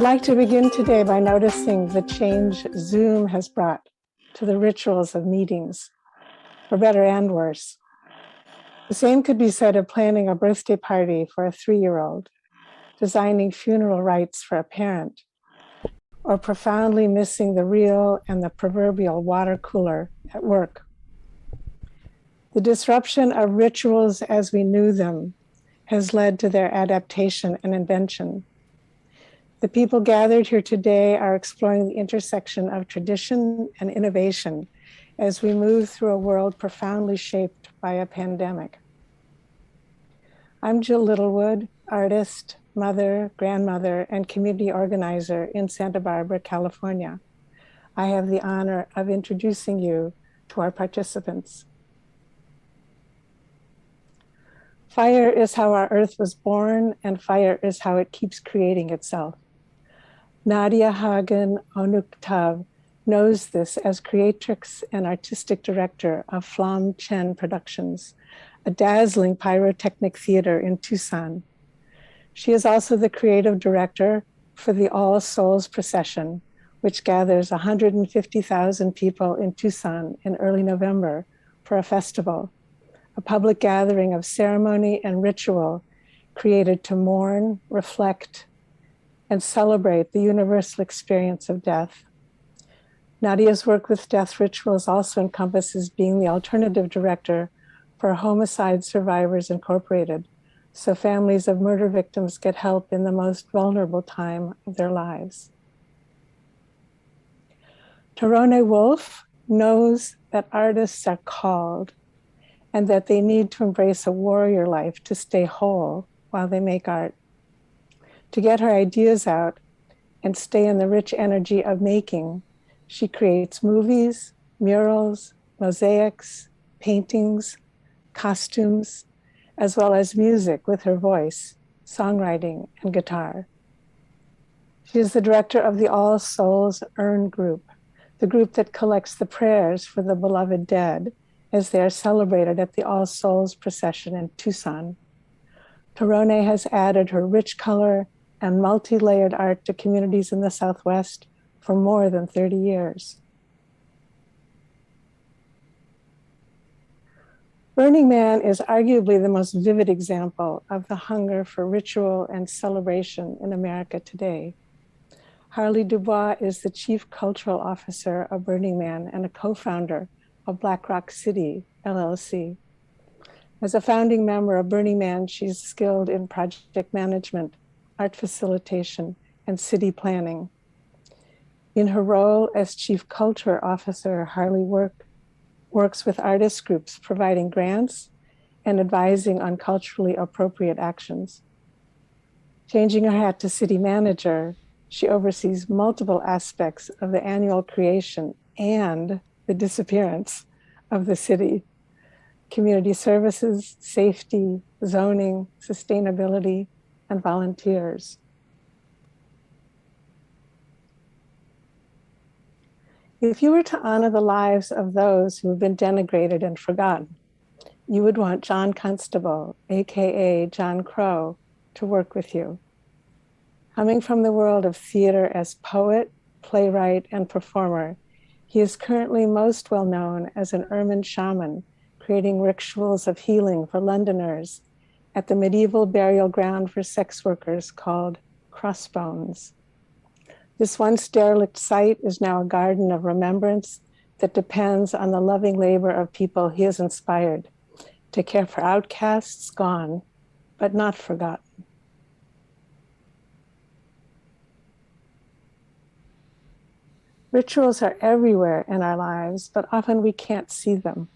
I'd like to begin today by noticing the change Zoom has brought to the rituals of meetings, for better and worse. The same could be said of planning a birthday party for a 3-year-old, designing funeral rites for a parent, or profoundly missing the real and the proverbial water cooler at work. The disruption of rituals as we knew them has led to their adaptation and invention. The people gathered here today are exploring the intersection of tradition and innovation as we move through a world profoundly shaped by a pandemic. I'm Jill Littlewood, artist, mother, grandmother, and community organizer in Santa Barbara, California. I have the honor of introducing you to our participants. Fire is how our earth was born, and fire is how it keeps creating itself. Nadia Hagen knows this as creatrix and artistic director of Flam Chen Productions, a dazzling pyrotechnic theater in Tucson. She is also the creative director for the Souls Procession, which gathers 150,000 people in Tucson in early November for a festival, a public gathering of ceremony and ritual created to mourn, reflect, and celebrate the universal experience of death. Nadia's work with death rituals also encompasses being the alternative director for Homicide Survivors Incorporated, so families of murder victims get help in the most vulnerable time of their lives. To-Ree-Nee Wolf knows that artists are called and that they need to embrace a warrior life to stay whole while they make art. To get her ideas out and stay in the rich energy of making, she creates movies, murals, mosaics, paintings, costumes, as well as music with her voice, songwriting, and guitar. She is the director of the All Souls Urn Group, the group that collects the prayers for the beloved dead as they are celebrated at the All Souls Procession in Tucson. To-Ree-Nee has added her rich color and multi-layered art to communities in the Southwest for more than 30 years. Burning Man is arguably the most vivid example of the hunger for ritual and celebration in America today. Harley Dubois is the Chief Cultural Officer of Burning Man and a co-founder of Black Rock City, LLC. As a founding member of Burning Man, she's skilled in project management, art facilitation, and city planning. In her role as Chief Culture Officer, Harley works with artist groups, providing grants and advising on culturally appropriate actions. Changing her hat to city manager, she oversees multiple aspects of the annual creation and the disappearance of the city: community services, safety, zoning, sustainability, and volunteers. If you were to honor the lives of those who have been denigrated and forgotten, you would want John Constable, a.k.a. John Crow, to work with you. Coming from the world of theater as poet, playwright, and performer, he is currently most well known as an ermine shaman, creating rituals of healing for Londoners at the medieval burial ground for sex workers called Crossbones. This once derelict site is now a garden of remembrance that depends on the loving labor of people he has inspired to care for outcasts gone, but not forgotten. Rituals are everywhere in our lives, but often we can't see them.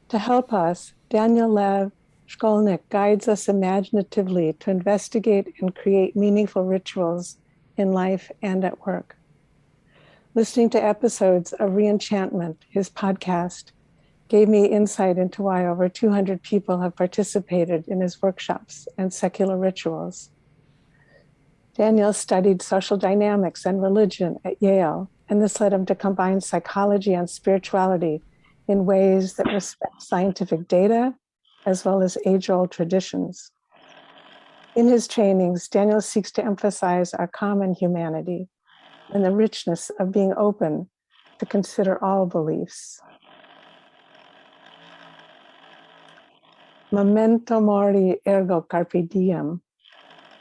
To help us, Daniel Lev Shkolnik guides us imaginatively to investigate and create meaningful rituals in life and at work. Listening to episodes of Reenchantment, his podcast, gave me insight into why over 200 people have participated in his workshops and secular rituals. Daniel studied social dynamics and religion at Yale, and this led him to combine psychology and spirituality in ways that respect scientific data as well as age-old traditions. In his trainings, Daniel seeks to emphasize our common humanity and the richness of being open to consider all beliefs. Memento mori ergo carpe diem.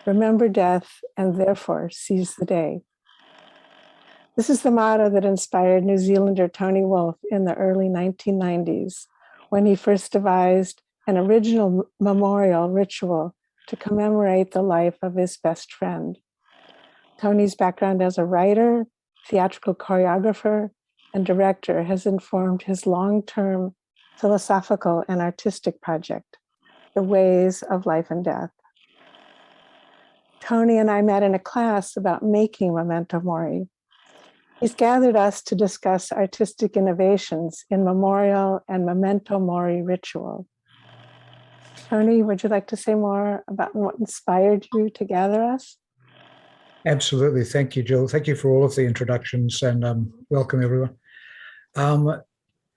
Remember death and therefore seize the day. This is the motto that inspired New Zealander Tony Wolff in the early 1990s when he first devised an original memorial ritual to commemorate the life of his best friend. Tony's background as a writer, theatrical choreographer, and director has informed his long-term philosophical and artistic project, The Ways of Life and Death. Tony and I met in a class about making memento mori. He's gathered us to discuss artistic innovations in memorial and memento mori ritual. Tony, would you like to say more about what inspired you to gather us? Absolutely. Thank you, Jill. Thank you for all of the introductions, and welcome everyone.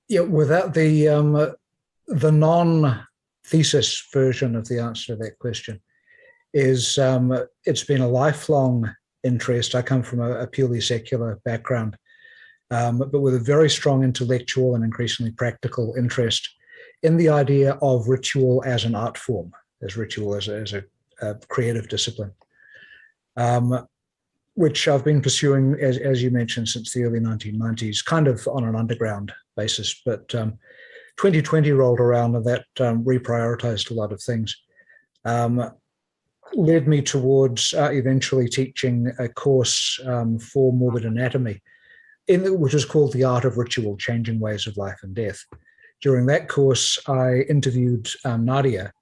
Without the non-thesis version of the answer to that question is it's been a lifelong interest. I come from a purely secular background, but with a very strong intellectual and increasingly practical interest in the idea of ritual as an art form, as ritual as a creative discipline, which I've been pursuing, as you mentioned, since the early 1990s, kind of on an underground basis. But 2020 rolled around, and that reprioritized a lot of things. Led me towards eventually teaching a course for morbid anatomy, which was called The Art of Ritual, Changing Ways of Life and Death. During that course, I interviewed Nadia,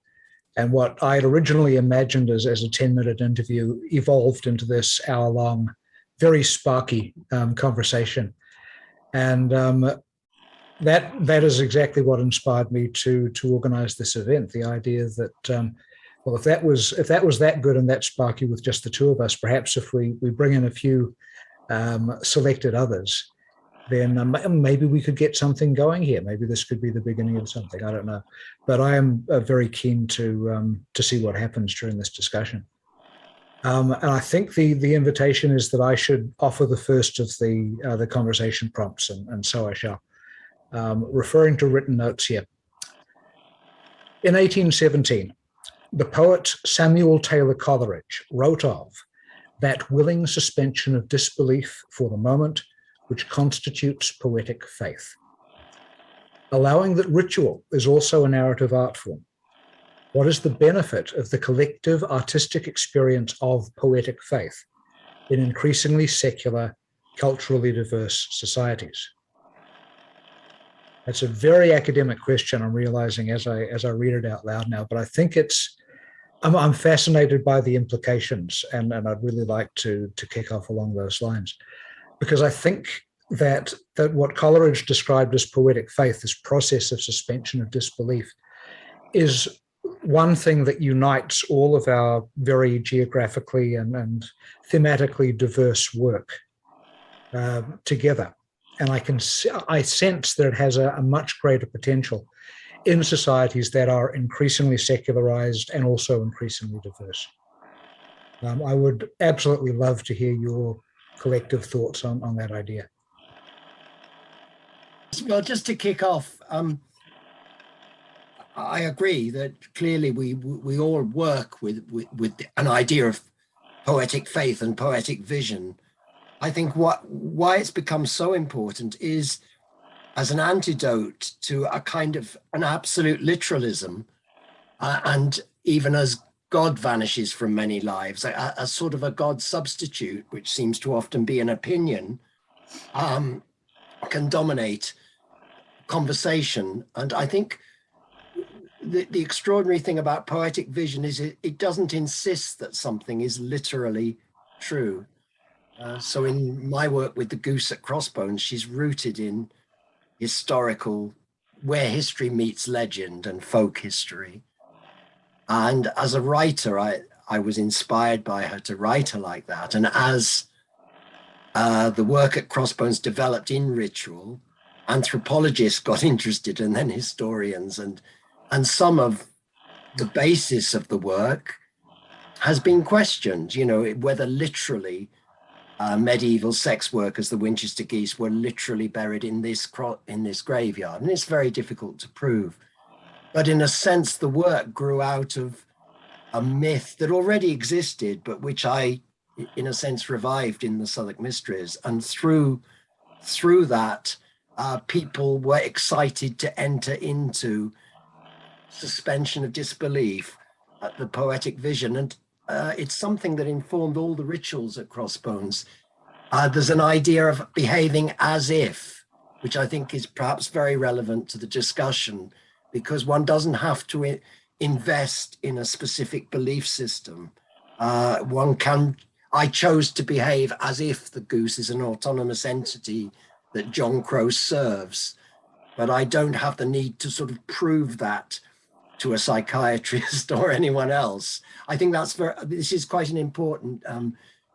and what I had originally imagined as a 10-minute interview evolved into this hour-long, very sparky conversation. And that is exactly what inspired me to organize this event, the idea that well, if that was that good and that sparky with just the two of us, perhaps if we bring in a few selected others, then maybe we could get something going here. Maybe this could be the beginning of something. I don't know, but I am very keen to see what happens during this discussion. And I think the invitation is that I should offer the first of the conversation prompts, and so I shall. Referring to written notes here. In 1817. The poet Samuel Taylor Coleridge wrote of that willing suspension of disbelief for the moment which constitutes poetic faith. Allowing that ritual is also a narrative art form, what is the benefit of the collective artistic experience of poetic faith in increasingly secular, culturally diverse societies? That's a very academic question, I'm realizing as I read it out loud now, but I think I'm fascinated by the implications, and I'd really like to kick off along those lines, because I think that what Coleridge described as poetic faith, this process of suspension of disbelief, is one thing that unites all of our very geographically and thematically diverse work together. And I sense that it has a much greater potential in societies that are increasingly secularized and also increasingly diverse. I would absolutely love to hear your collective thoughts on that idea. Well, just to kick off, I agree that clearly we all work with an idea of poetic faith and poetic vision. I think why it's become so important is as an antidote to a kind of an absolute literalism, and even as God vanishes from many lives, a sort of a God substitute, which seems to often be an opinion, can dominate conversation. And I think the extraordinary thing about poetic vision is it doesn't insist that something is literally true. So in my work with the goose at Crossbones, she's rooted in historical, where history meets legend and folk history. And as a writer, I was inspired by her to write her like that. And as the work at Crossbones developed in ritual, anthropologists got interested, and then historians, and some of the basis of the work has been questioned, you know, whether literally medieval sex workers, the Winchester geese, were literally buried in this graveyard. And it's very difficult to prove. But in a sense, the work grew out of a myth that already existed, but which I, in a sense, revived in the Southwark Mysteries. And through that, people were excited to enter into suspension of disbelief at the poetic vision. And it's something that informed all the rituals at Crossbones. There's an idea of behaving as if, which I think is perhaps very relevant to the discussion, because one doesn't have to invest in a specific belief system. I chose to behave as if the goose is an autonomous entity that John Crow serves, but I don't have the need to sort of prove that to a psychiatrist or anyone else. I think this is quite an important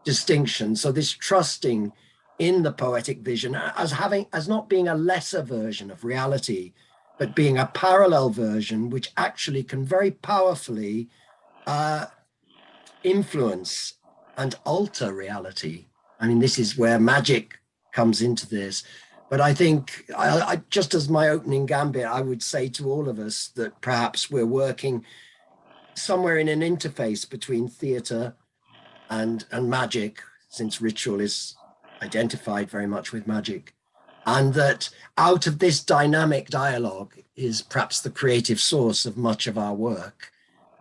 distinction. So this trusting in the poetic vision as not being a lesser version of reality, but being a parallel version, which actually can very powerfully influence and alter reality. I mean, this is where magic comes into this. But I think, just as my opening gambit, I would say to all of us that perhaps we're working somewhere in an interface between theatre and magic, since ritual is identified very much with magic. And that out of this dynamic dialogue is perhaps the creative source of much of our work.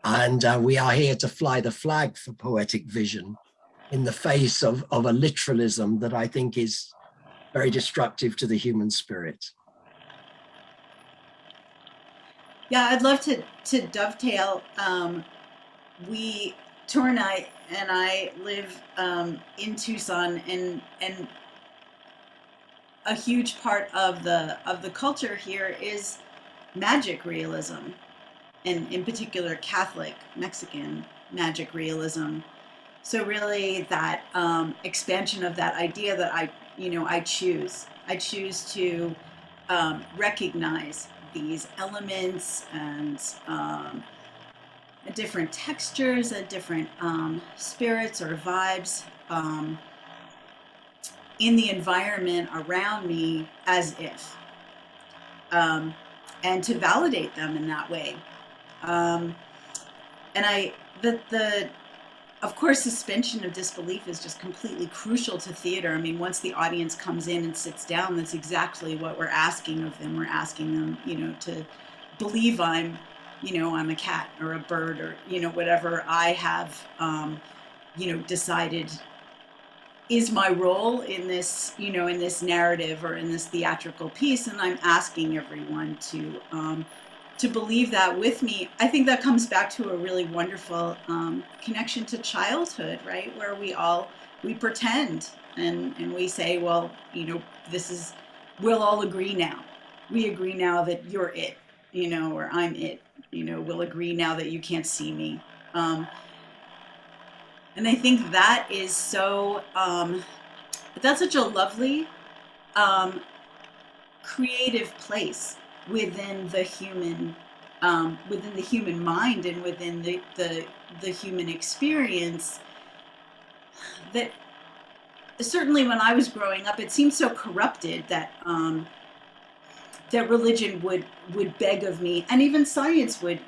And we are here to fly the flag for poetic vision in the face of a literalism that I think is very destructive to the human spirit. Yeah, I'd love to dovetail. Tor and I live in Tucson, and a huge part of the culture here is magic realism, and in particular Catholic Mexican magic realism. So really that expansion of that idea that I choose to recognize these elements and different textures and different spirits or vibes in the environment around me as if, and to validate them in that way. And of course, suspension of disbelief is just completely crucial to theater. I mean, once the audience comes in and sits down, that's exactly what we're asking of them. We're asking them, to believe I'm a cat or a bird or, whatever I have, decided is my role in this, in this narrative or in this theatrical piece. And I'm asking everyone to believe that with me. I think that comes back to a really wonderful connection to childhood, right? Where we pretend and we say, well, we'll all agree now. We agree now that you're it, or I'm it, we'll agree now that you can't see me. And I think that is so, that's such a lovely, creative place within the human mind and within the human experience, that certainly when I was growing up, it seemed so corrupted that that religion would beg of me, and even science would,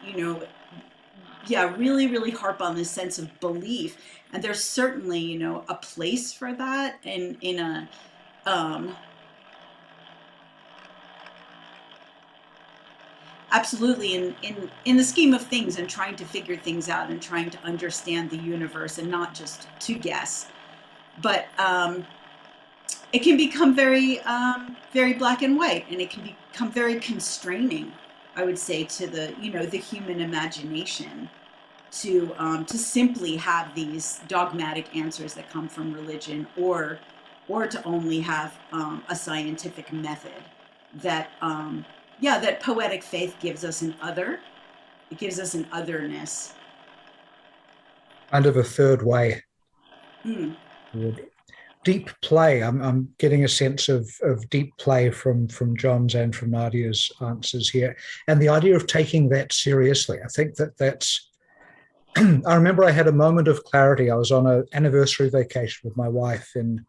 really, really harp on this sense of belief. And there's certainly, a place for that in a absolutely in the scheme of things, and trying to figure things out and trying to understand the universe and not just to guess. But it can become very, very black and white, and it can become very constraining, I would say, to the, the human imagination to simply have these dogmatic answers that come from religion, or to only have a scientific method that, that poetic faith gives us an other. It gives us an otherness. Kind of a third way. Deep play. I'm getting a sense of deep play from John's and from Nadia's answers here, and the idea of taking that seriously. I think that's I remember I had a moment of clarity. I was on an anniversary vacation with my wife in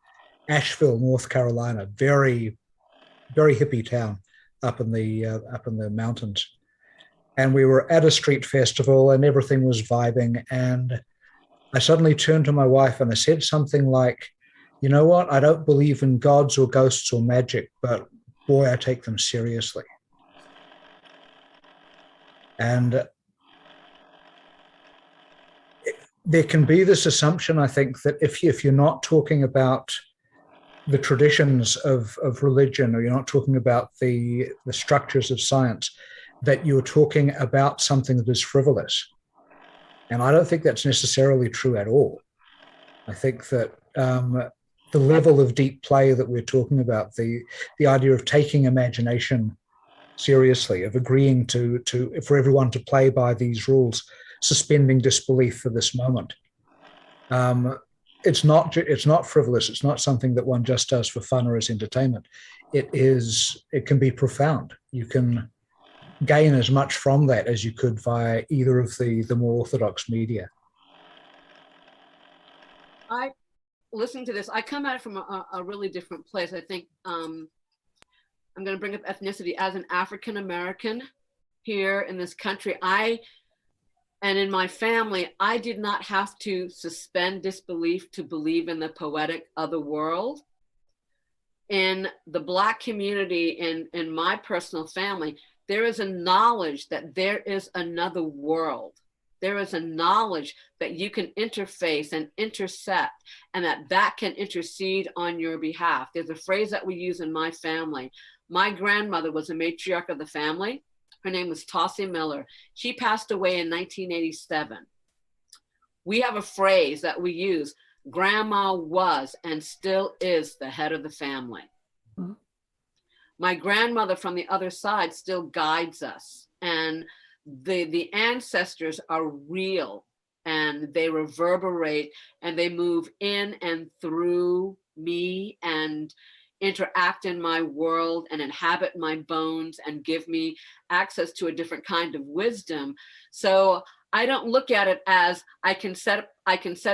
Asheville, North Carolina, very, very hippie town up in the mountains. And we were at a street festival and everything was vibing. And I suddenly turned to my wife and I said something like, you know what? I don't believe in gods or ghosts or magic, but boy, I take them seriously. And there can be this assumption, I think, that if you're not talking about the traditions of religion, or you're not talking about the structures of science, that you're talking about something that is frivolous. And I don't think that's necessarily true at all. I think that the level of deep play that we're talking about, the idea of taking imagination seriously, of agreeing to for everyone to play by these rules, suspending disbelief for this moment. It's not frivolous. It's not something that one just does for fun or as entertainment. It can be profound. You can gain as much from that as you could via either of the more orthodox media. I listening to this, I come at it from a really different place. I think I'm going to bring up ethnicity as an African American here in this country. And in my family, I did not have to suspend disbelief to believe in the poetic other world. In the Black community, in my personal family, there is a knowledge that there is another world. There is a knowledge that you can interface and intersect, and that can intercede on your behalf. There's a phrase that we use in my family. My grandmother was a matriarch of the family. Her name was Tossie Miller. She passed away in 1987. We have a phrase that we use: grandma was and still is the head of the family. Mm-hmm. My grandmother from the other side still guides us, and the ancestors are real, and they reverberate and they move in and through me and interact in my world and inhabit my bones and give me access to a different kind of wisdom. So I don't look at it as I can set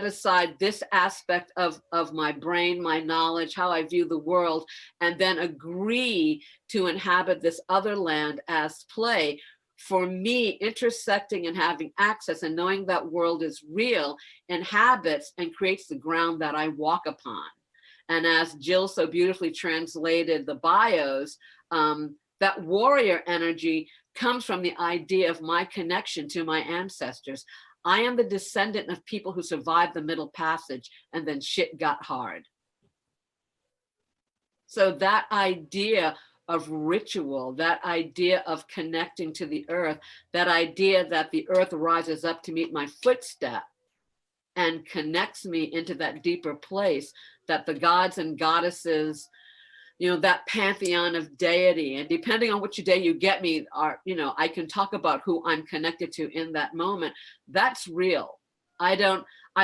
aside this aspect of my brain, my knowledge, how I view the world, and then agree to inhabit this other land as play. For me, intersecting and having access and knowing that world is real inhabits and creates the ground that I walk upon. And as Jill so beautifully translated the bios, that warrior energy comes from the idea of my connection to my ancestors. I am the descendant of people who survived the Middle Passage and then shit got hard. So that idea of ritual, that idea of connecting to the earth, that idea that the earth rises up to meet my footstep and connects me into that deeper place, that the gods and goddesses, that pantheon of deity, and depending on which day you get me, I can talk about who I'm connected to in that moment. That's real. I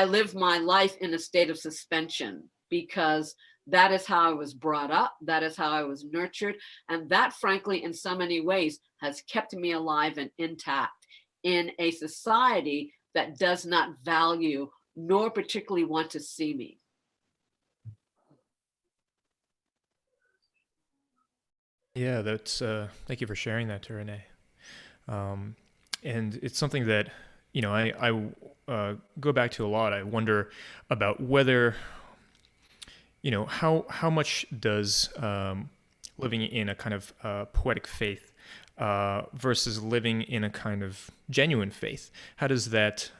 live my life in a state of suspension because that is how I was brought up. That is how I was nurtured. And that, frankly, in so many ways has kept me alive and intact in a society that does not value nor particularly want to see me. Yeah, that's thank you for sharing that, To-Ree-Nee. And it's something that I go back to a lot. I wonder about whether how much does living in a kind of poetic faith versus living in a kind of genuine faith, how does that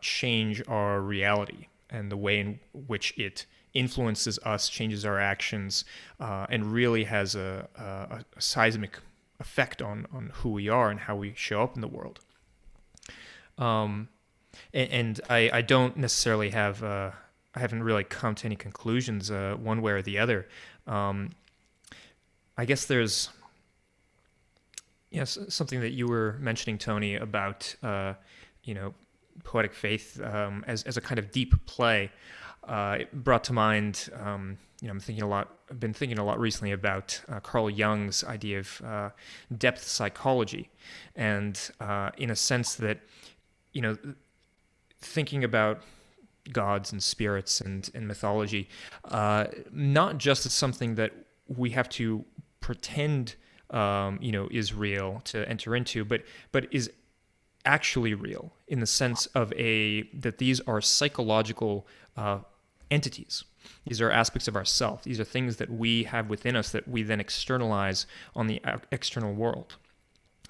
change our reality and the way in which it influences us, changes our actions, and really has a seismic effect on who we are and how we show up in the world. And I don't necessarily have, I haven't really come to any conclusions one way or the other. I guess there's something that you were mentioning, Tony, about poetic faith as a kind of deep play. It brought to mind, I've been thinking a lot recently about Carl Jung's idea of depth psychology, and in a sense that, thinking about gods and spirits and mythology, not just as something that we have to pretend, is real to enter into, but is actually real in the sense of that these are psychological entities. These are aspects of ourself. These are things that we have within us that we then externalize on the external world.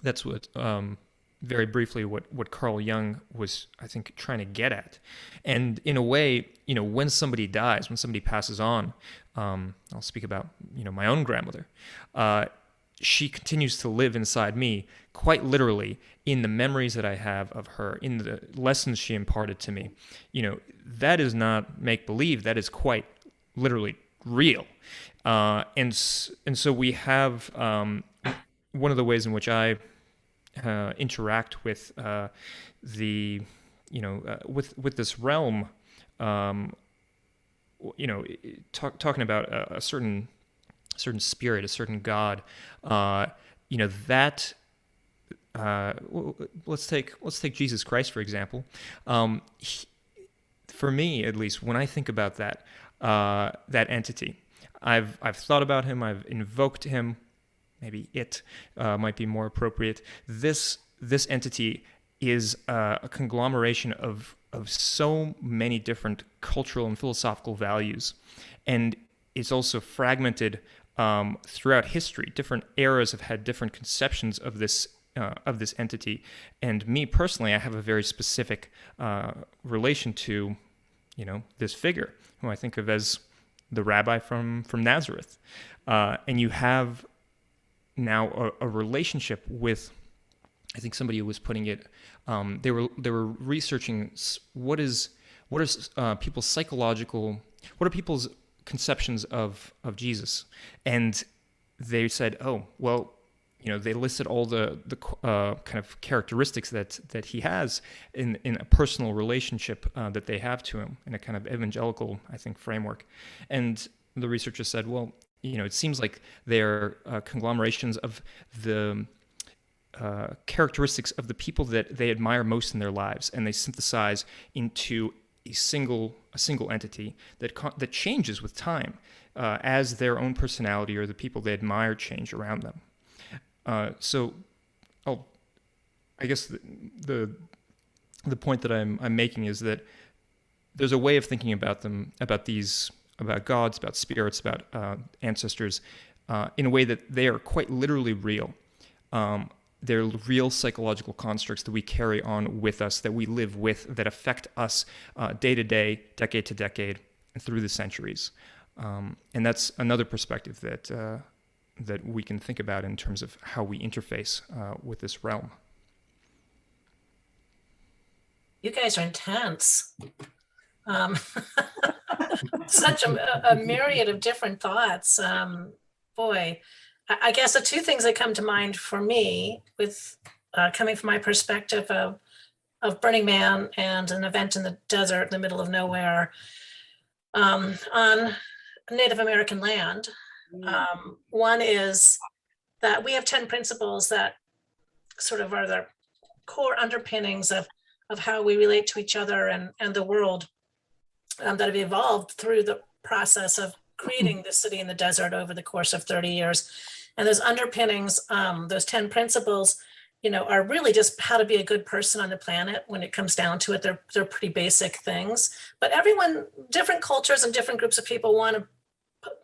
That's what, very briefly, what Carl Jung was, I think, trying to get at. And in a way, when somebody dies, when somebody passes on, I'll speak about, my own grandmother. She continues to live inside me, quite literally, in the memories that I have of her, in the lessons she imparted to me. That is not make-believe. That is quite literally real. And so we have one of the ways in which I interact with with this realm, talking about a certain spirit, a certain God, that let's take Jesus Christ, for example. For me, at least, when I think about that entity, I've thought about him, I've invoked him. Maybe it might be more appropriate. This entity is a conglomeration of so many different cultural and philosophical values, and it's also fragmented throughout history. Different eras have had different conceptions of this entity, and me personally, I have a very specific relation to this figure, who I think of as the rabbi from Nazareth, and you have now a relationship with, I think somebody was putting it, they were researching what are people's conceptions of Jesus, and they said, oh well, they listed all the kind of characteristics that he has in a personal relationship that they have to him, in a kind of evangelical, I think, framework. And the researchers said, well, it seems like they're conglomerations of the characteristics of the people that they admire most in their lives, and they synthesize into a single entity that changes with time as their own personality or the people they admire change around them. So, I guess the point that I'm making is that there's a way of thinking about them, about gods, about spirits, about ancestors, in a way that they are quite literally real. They're real psychological constructs that we carry on with us, that we live with, that affect us day to day, decade to decade, and through the centuries. And that's another perspective that we can think about in terms of how we interface with this realm. You guys are intense. Such a myriad of different thoughts. Boy, I guess the two things that come to mind for me, with coming from my perspective of Burning Man and an event in the desert in the middle of nowhere, on Native American land. One is that we have 10 principles that sort of are the core underpinnings of how we relate to each other and the world, that have evolved through the process of creating the city in the desert over the course of 30 years. And those underpinnings, those 10 principles, are really just how to be a good person on the planet. When it comes down to it, they're pretty basic things. But everyone, different cultures and different groups of people want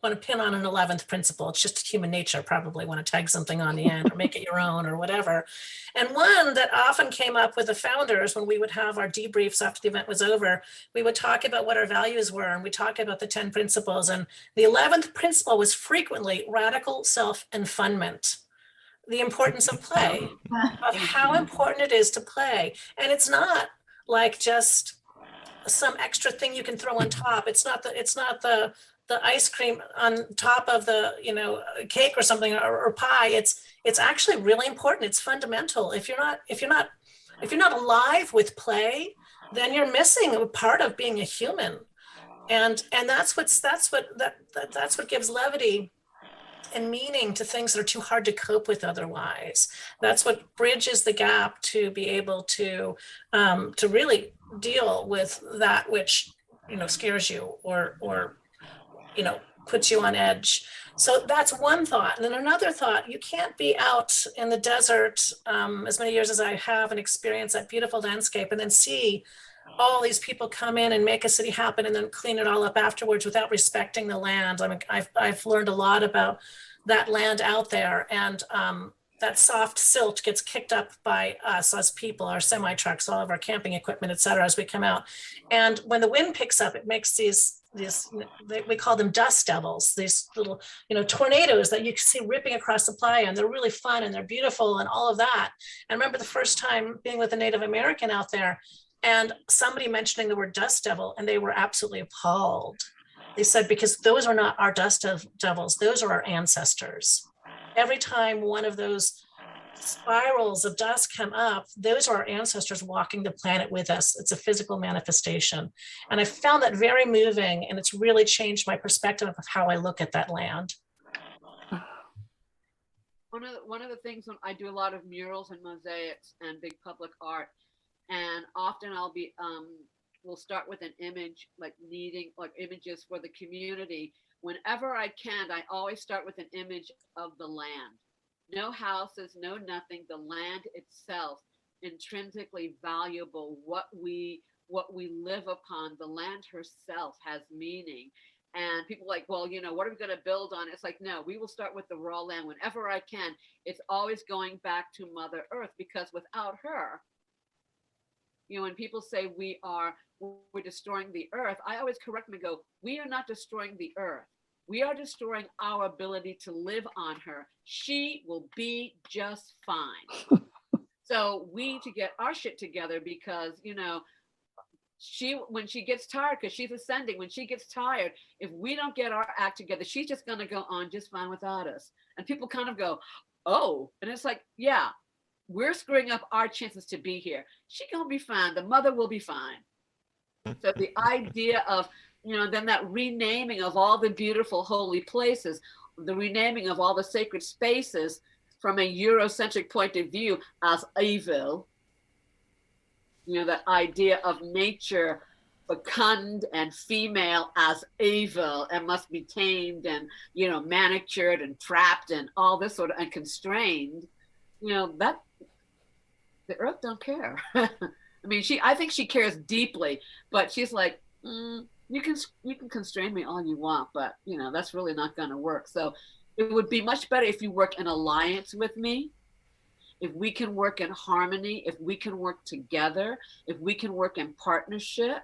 to pin on an 11th principle. It's just human nature, probably want to tag something on the end or make it your own or whatever. And one that often came up with the founders when we would have our debriefs after the event was over, we would talk about what our values were, and we talk about the 10 principles. And the 11th principle was frequently radical self-enfundment, the importance of play, of how important it is to play. And it's not like just some extra thing you can throw on top. It's not the ice cream on top of the cake or something, or pie. It's actually really important. It's fundamental. If you're not alive with play, then you're missing a part of being a human. And that's what gives levity and meaning to things that are too hard to cope with otherwise. That's what bridges the gap to be able to really deal with that which, you know, scares you or you know, puts you on edge. So that's one thought. And then another thought, you can't be out in the desert as many years as I have and experience that beautiful landscape and then see all these people come in and make a city happen and then clean it all up afterwards without respecting the land. I mean, I've learned a lot about that land out there, and that soft silt gets kicked up by us as people, our semi trucks, all of our camping equipment, et cetera, as we come out. And when the wind picks up, it makes these, we call them dust devils, these little, you know, tornadoes that you can see ripping across the playa, and they're really fun and they're beautiful and all of that. And I remember the first time being with a Native American out there and somebody mentioning the word dust devil, and they were absolutely appalled. They said, because those are not our dust devils, those are our ancestors. Every time one of those spirals of dust come up, those are our ancestors walking the planet with us. It's a physical manifestation. And I found that very moving, and it's really changed my perspective of how I look at that land. One of the things when I do a lot of murals and mosaics and big public art, and often I'll be we'll start with an image, like needing like images for the community. Whenever I can, I always start with an image of the land. No houses, no nothing, the land itself, intrinsically valuable, what we live upon. The land herself has meaning. And people are like, well, you know, what are we going to build on? It's like, no, we will start with the raw land. Whenever I can, it's always going back to Mother Earth, because without her, you know, when people say we're destroying the earth, I always correct them and go, we are not destroying the earth. We are destroying our ability to live on her. She will be just fine. So we need to get our shit together, because, you know, when she gets tired, because she's ascending, when she gets tired, if we don't get our act together, she's just going to go on just fine without us. And people kind of go, oh, and it's like, yeah, we're screwing up our chances to be here. She gonna be fine. The mother will be fine. So the idea of, you know, then that renaming of all the beautiful holy places, the renaming of all the sacred spaces from a Eurocentric point of view as evil, you know, that idea of nature fecund and female as evil and must be tamed and, you know, manicured and trapped and all this sort of, and constrained, you know, that the earth don't care. I mean, I think she cares deeply, but she's like, you can constrain me all you want, but you know, that's really not going to work. So it would be much better if you work in alliance with me, if we can work in harmony, if we can work together, if we can work in partnership,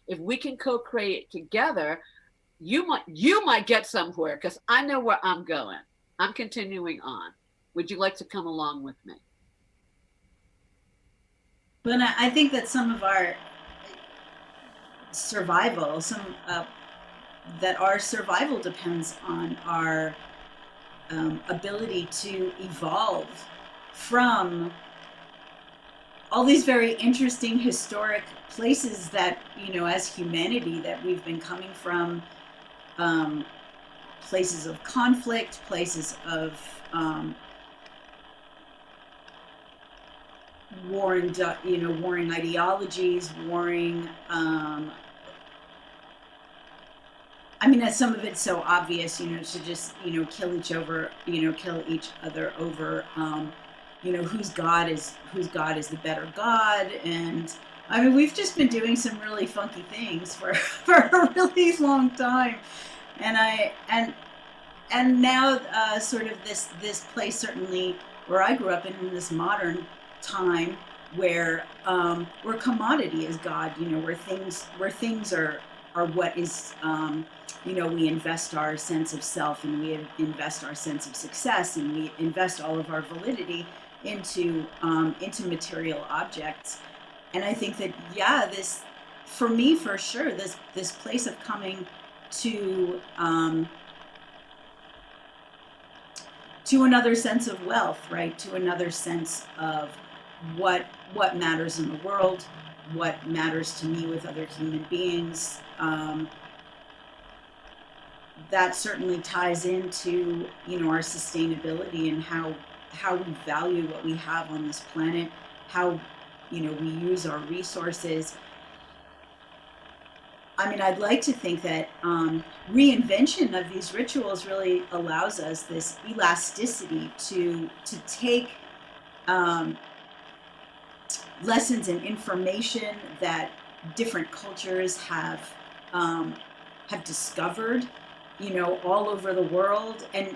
if we can co-create together, you might get somewhere, because I know where I'm going. I'm continuing on. Would you like to come along with me? But I think that some of our survival, that our survival depends on our ability to evolve from all these very interesting historic places that, you know, as humanity, that we've been coming from, places of conflict, places of warring ideologies, warring. I mean, some of it's so obvious, you know, to just, you know, kill each other over, you know, whose God is the better God. And I mean, we've just been doing some really funky things for a really long time. And now sort of this place, certainly where I grew up in this modern time, where commodity is God, you know, where things are what is, you know, we invest our sense of self, and we invest our sense of success, and we invest all of our validity into material objects. And I think that, yeah, this, for me, for sure, this place of coming to another sense of wealth, right? To another sense of what matters in the world, what matters to me with other human beings. that certainly ties into, you know, our sustainability and how we value what we have on this planet, how, you know, we use our resources. I mean, I'd like to think that reinvention of these rituals really allows us this elasticity to take lessons and information that different cultures have discovered, you know, all over the world, and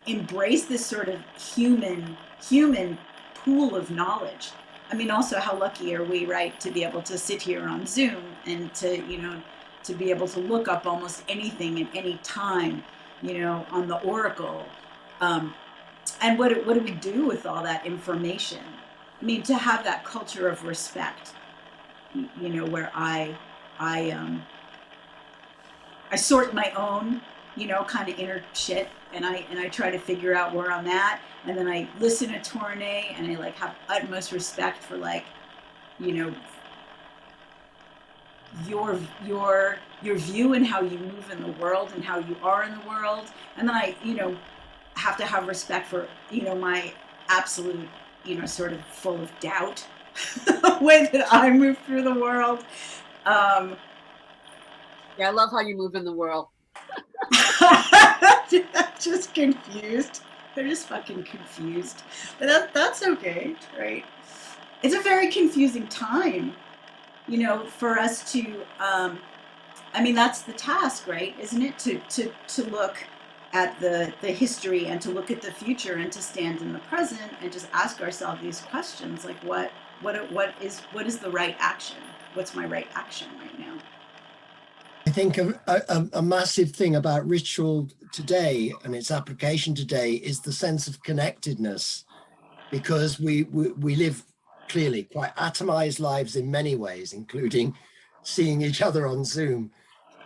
embrace this sort of human pool of knowledge. I mean, also, how lucky are we, right, to be able to sit here on Zoom and to, you know, to be able to look up almost anything at any time, you know, on the Oracle. And what do we do with all that information? I mean, to have that culture of respect, you know, where I sort my own, you know, kind of inner shit, and I try to figure out where I'm at, and then I listen to To-Ree-Nee, and I like have utmost respect for, like, you know, your view and how you move in the world and how you are in the world, and then I, you know, have to have respect for, you know, my absolute, you know, sort of full of doubt way that I move through the world. Yeah, I love how you move in the world. Just confused. They're just fucking confused. But that's okay, right? It's a very confusing time, you know, for us to, I mean, that's the task, right? Isn't it? To look at the history and to look at the future and to stand in the present and just ask ourselves these questions, like what is the right action? What's my right action right now? I think a massive thing about ritual today and its application today is the sense of connectedness, because we live clearly quite atomized lives in many ways, including seeing each other on Zoom.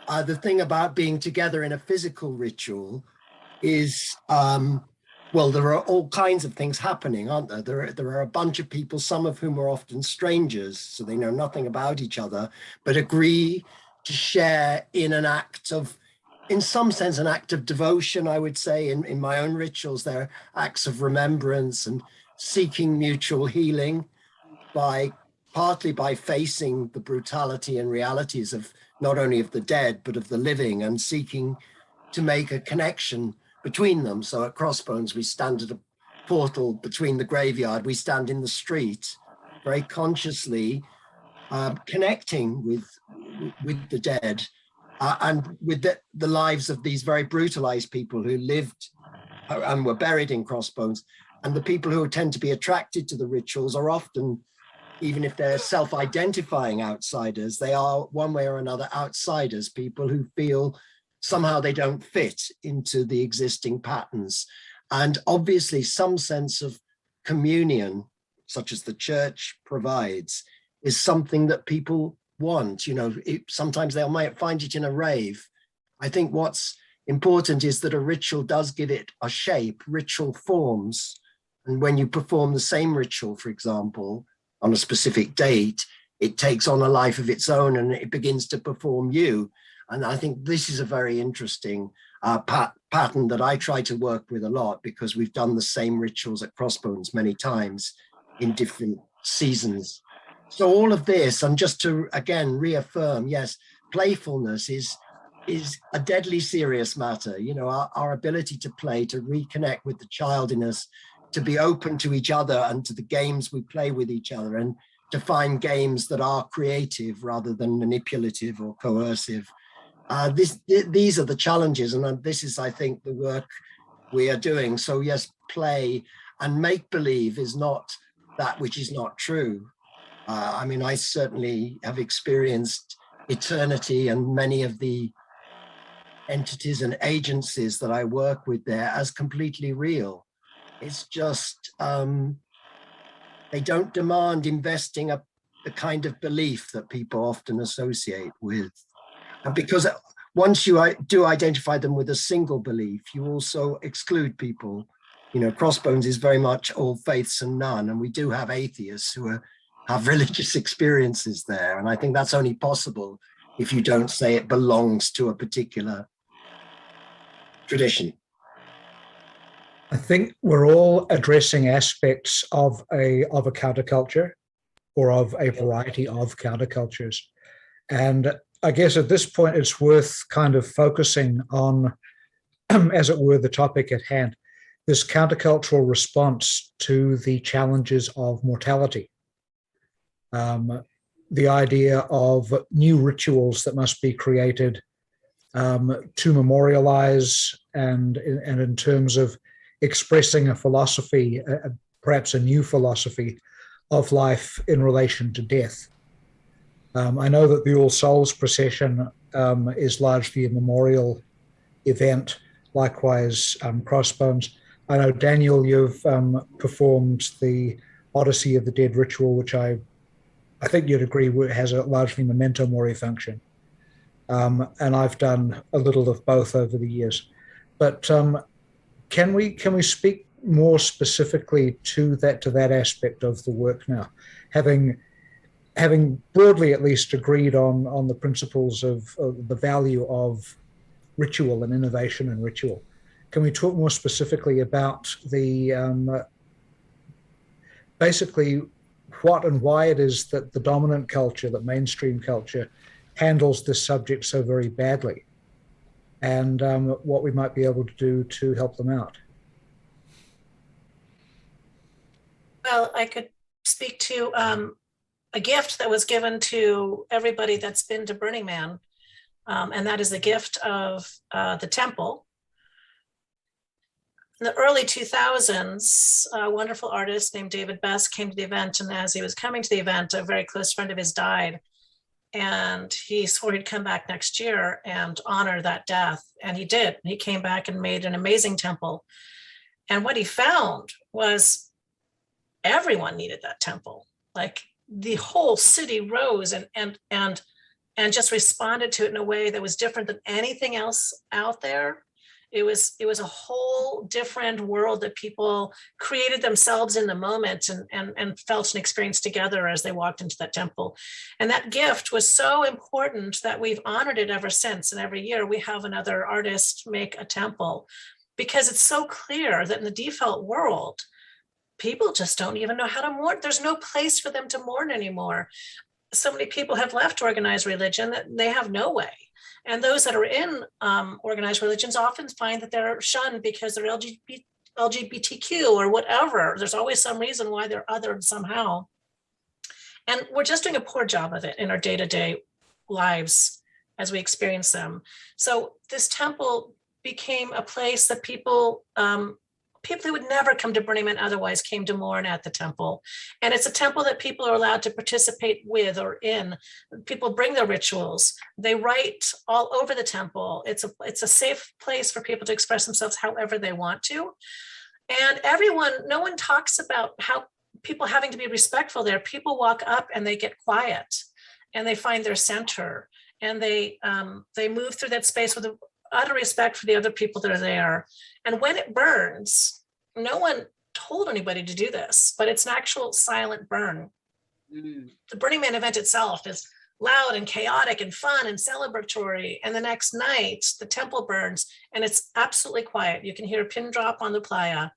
The thing about being together in a physical ritual is, well, there are all kinds of things happening, aren't there? There are a bunch of people, some of whom are often strangers, so they know nothing about each other, but agree to share in an act of, in some sense, an act of devotion, I would say. In my own rituals, there are acts of remembrance and seeking mutual healing partly by facing the brutality and realities of not only of the dead, but of the living, and seeking to make a connection between them. So at Crossbones, we stand at a portal between the graveyard, we stand in the street, very consciously connecting with the dead and with the lives of these very brutalized people who lived and were buried in Crossbones. And the people who tend to be attracted to the rituals are often, even if they're self-identifying outsiders, they are one way or another outsiders, people who feel somehow they don't fit into the existing patterns. And obviously some sense of communion, such as the church provides, is something that people want. You know, sometimes they might find it in a rave. I think what's important is that a ritual does give it a shape, ritual forms. And when you perform the same ritual, for example, on a specific date, it takes on a life of its own and it begins to perform you. And I think this is a very interesting pattern that I try to work with a lot, because we've done the same rituals at Crossbones many times in different seasons. So all of this, and just to again reaffirm, yes, playfulness is a deadly serious matter. You know, our ability to play, to reconnect with the child in us, to be open to each other and to the games we play with each other, and to find games that are creative rather than manipulative or coercive. These are the challenges, and this is, I think, the work we are doing. So yes, play and make-believe is not that which is not true. I mean, I certainly have experienced eternity and many of the entities and agencies that I work with there as completely real. It's just, they don't demand investing the kind of belief that people often associate with. And because once you do identify them with a single belief, you also exclude people. You know, Crossbones is very much all faiths and none, and we do have atheists who have religious experiences there. And I think that's only possible if you don't say it belongs to a particular tradition? I think we're all addressing aspects of a counterculture, or of a variety of countercultures. And I guess at this point, it's worth kind of focusing on, as it were, the topic at hand, this countercultural response to the challenges of mortality. The idea of new rituals that must be created to memorialize, and in terms of expressing a philosophy, perhaps a new philosophy of life in relation to death. I know that the All Souls Procession is largely a memorial event, likewise Crossbones. I know, Daniel, you've performed the Odyssey of the Dead ritual, which I think you'd agree has a largely memento mori function. And I've done a little of both over the years. But can we speak more specifically to that aspect of the work now, having broadly at least agreed on the principles of the value of ritual and innovation in ritual? Can we talk more specifically about the basically what and why it is that the dominant culture, that mainstream culture, handles this subject so very badly, and what we might be able to do to help them out? Well, I could speak to a gift that was given to everybody that's been to Burning Man, and that is the gift of the temple. In the early 2000s, a wonderful artist named David Best came to the event, and as he was coming to the event, a very close friend of his died, and he swore he'd come back next year and honor that death, and he did. He came back and made an amazing temple, and what he found was everyone needed that temple. Like, the whole city rose and just responded to it in a way that was different than anything else out there. It was a whole different world that people created themselves in the moment and felt and experienced together as they walked into that temple. And that gift was so important that we've honored it ever since. And every year we have another artist make a temple, because it's so clear that in the default world, people just don't even know how to mourn. There's no place for them to mourn anymore. So many people have left organized religion that they have no way. And those that are in organized religions often find that they're shunned because they're LGBTQ or whatever. There's always some reason why they're othered somehow. And we're just doing a poor job of it in our day-to-day lives as we experience them. So this temple became a place that people who would never come to Burning Man otherwise came to mourn at the temple. And it's a temple that people are allowed to participate with or in. People bring their rituals. They write all over the temple. It's a safe place for people to express themselves however they want to. And no one talks about how people having to be respectful there. People walk up and they get quiet and they find their center, and they move through that space with utter respect for the other people that are there. And when it burns, no one told anybody to do this, but it's an actual silent burn. The Burning Man event itself is loud and chaotic and fun and celebratory. And the next night, the temple burns and it's absolutely quiet. You can hear a pin drop on the playa,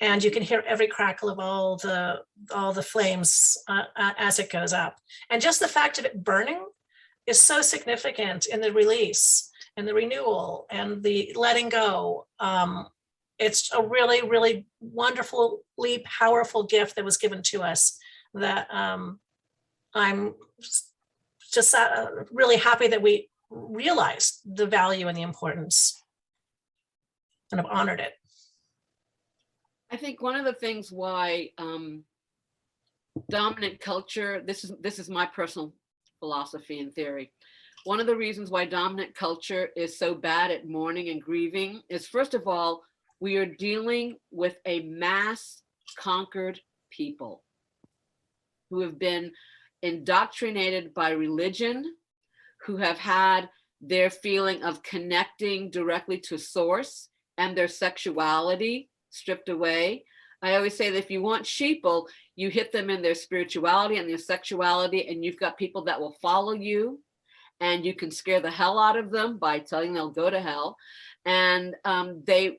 and you can hear every crackle of all the flames as it goes up. And just the fact of it burning is so significant in the release and the renewal and the letting go. It's a really, really wonderfully powerful gift that was given to us that I'm just really happy that we realized the value and the importance and have honored it. I think one of the things why dominant culture, this is my personal philosophy and theory. One of the reasons why dominant culture is so bad at mourning and grieving is, first of all, we are dealing with a mass conquered people who have been indoctrinated by religion, who have had their feeling of connecting directly to source and their sexuality stripped away. I always say that if you want sheeple, you hit them in their spirituality and their sexuality, and you've got people that will follow you, and you can scare the hell out of them by telling them they'll go to hell. and they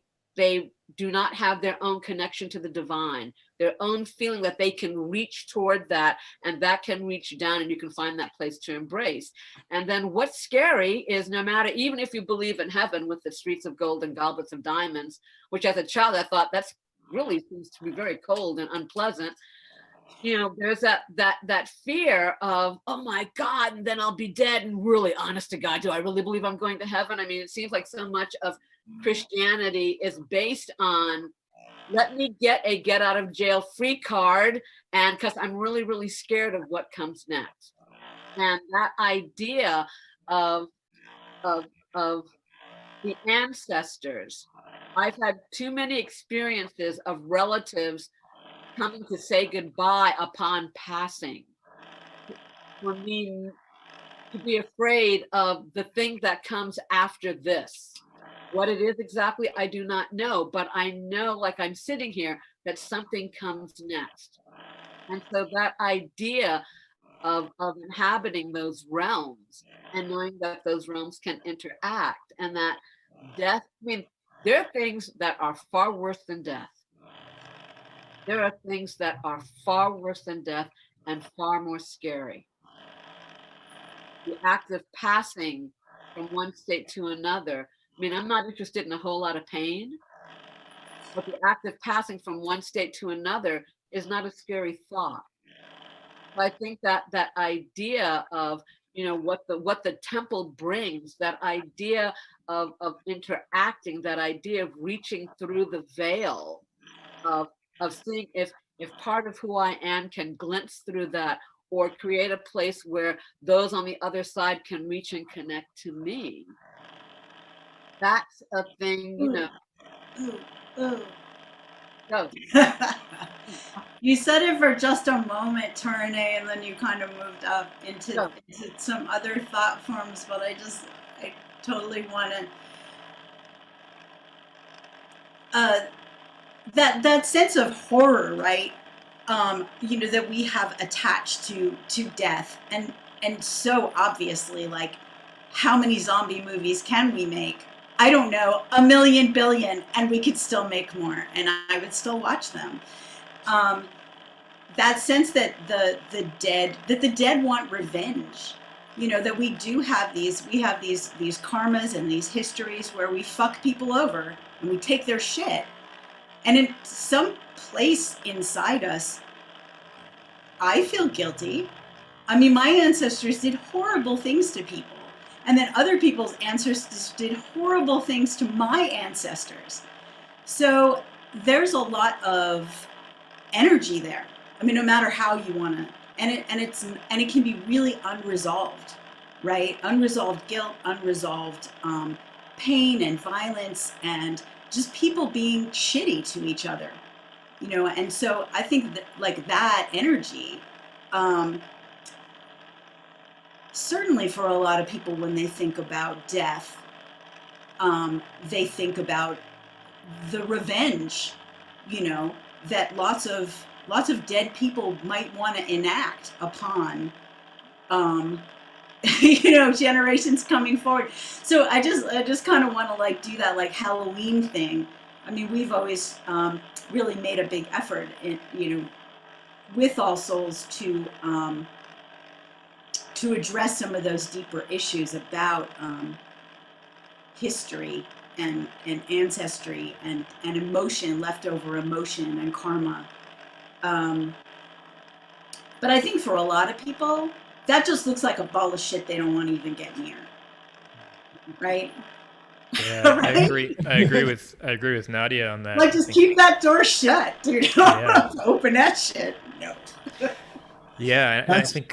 do not have their own connection to the divine, their own feeling that they can reach toward that, and that can reach down, and you can find that place to embrace. And then what's scary is, no matter, even if you believe in heaven with the streets of gold and goblets of diamonds, which as a child I thought that's really seems to be very cold and unpleasant, there's that fear of, oh my God, and then I'll be dead, and really, honest to God, do I really believe I'm going to heaven? I mean, it seems like so much of Christianity is based on, let me get a get out of jail free card, and because I'm really, really scared of what comes next. And that idea of the ancestors, I've had too many experiences of relatives coming to say goodbye upon passing, for me to be afraid of the thing that comes after this. What it is exactly, I do not know, but I know, like I'm sitting here, that something comes next. And so that idea of inhabiting those realms and knowing that those realms can interact, and that death, I mean, there are things that are far worse than death. There are things that are far worse than death and far more scary. The act of passing from one state to another. I mean, I'm not interested in a whole lot of pain, but the act of passing from one state to another is not a scary thought. But I think that that idea of, what the temple brings, that idea of interacting, that idea of reaching through the veil, of seeing if part of who I am can glimpse through that, or create a place where those on the other side can reach and connect to me. That's a thing, Go. You said it for just a moment, To-Ree-Nee, and then you kind of moved up into some other thought forms, but I totally want to that sense of horror, right? That we have attached to death, and so obviously, like, how many zombie movies can we make? I don't know, 1 million billion, and we could still make more, and I would still watch them. That sense that the dead want revenge, that we have these karmas and these histories where we fuck people over and we take their shit, and in some place inside us, I feel guilty. I mean, my ancestors did horrible things to people, and then other people's ancestors did horrible things to my ancestors. So there's a lot of energy there. I mean, no matter how you want to, and it can be really unresolved, right? Unresolved guilt, unresolved pain and violence, and just people being shitty to each other, And so I think that, like, that energy, certainly for a lot of people, when they think about death, they think about the revenge, that lots of dead people might want to enact upon, generations coming forward. So I just kind of want to, like, do that, like, Halloween thing. I mean, we've always really made a big effort with All Souls to address some of those deeper issues about history and ancestry and emotion, leftover emotion and karma. But I think for a lot of people, that just looks like a ball of shit they don't want to even get near. Right? Yeah, Right? I agree with Nadia on that. Like, just keep that door shut, dude. Yeah. Open that shit. No. Yeah, and I think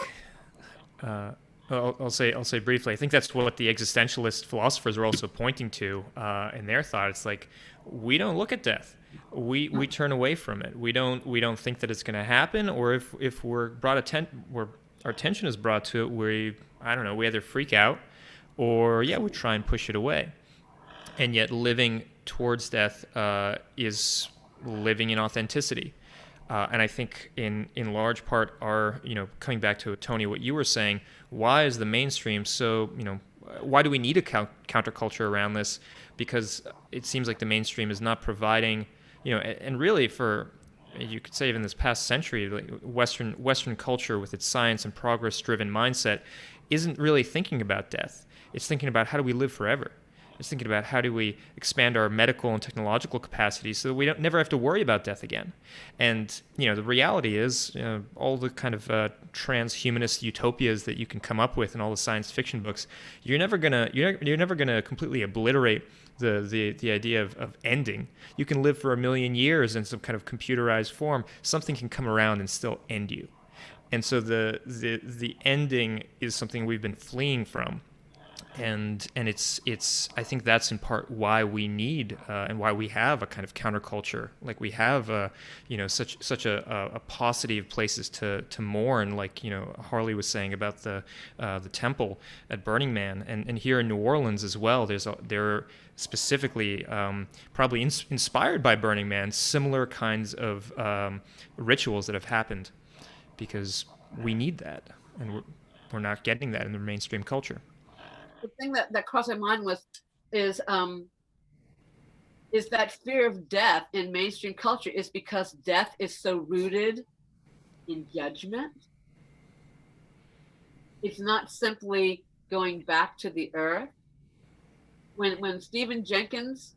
I'll say briefly, I think that's what the existentialist philosophers are also pointing to in their thought. It's like, we don't look at death. We turn away from it. We don't think that it's going to happen, or if we're where our attention is brought to it, we either freak out, or we try and push it away. And yet living towards death is living in authenticity. And I think in large part coming back to Tony, what you were saying, why is the mainstream so, why do we need a counterculture around this? Because it seems like the mainstream is not providing, and really for, you could say even this past century, like Western culture with its science and progress-driven mindset isn't really thinking about death. It's thinking about how do we live forever. It's thinking about how do we expand our medical and technological capacities so that we never have to worry about death again. And the reality is, all the kind of transhumanist utopias that you can come up with in all the science fiction books, you're never gonna completely obliterate the idea of ending. You can live for 1 million years in some kind of computerized form. Something can come around and still end you. And so the ending is something we've been fleeing from. And it's I think that's in part why we need and why we have a kind of counterculture, like we have such a paucity of places to mourn, like Harley was saying about the temple at Burning Man, and here in New Orleans as well. There specifically probably inspired by Burning Man, similar kinds of rituals that have happened, because we need that, and we're not getting that in the mainstream culture. The thing that crossed my mind is that fear of death in mainstream culture is because death is so rooted in judgment. It's not simply going back to the earth. When Stephen Jenkins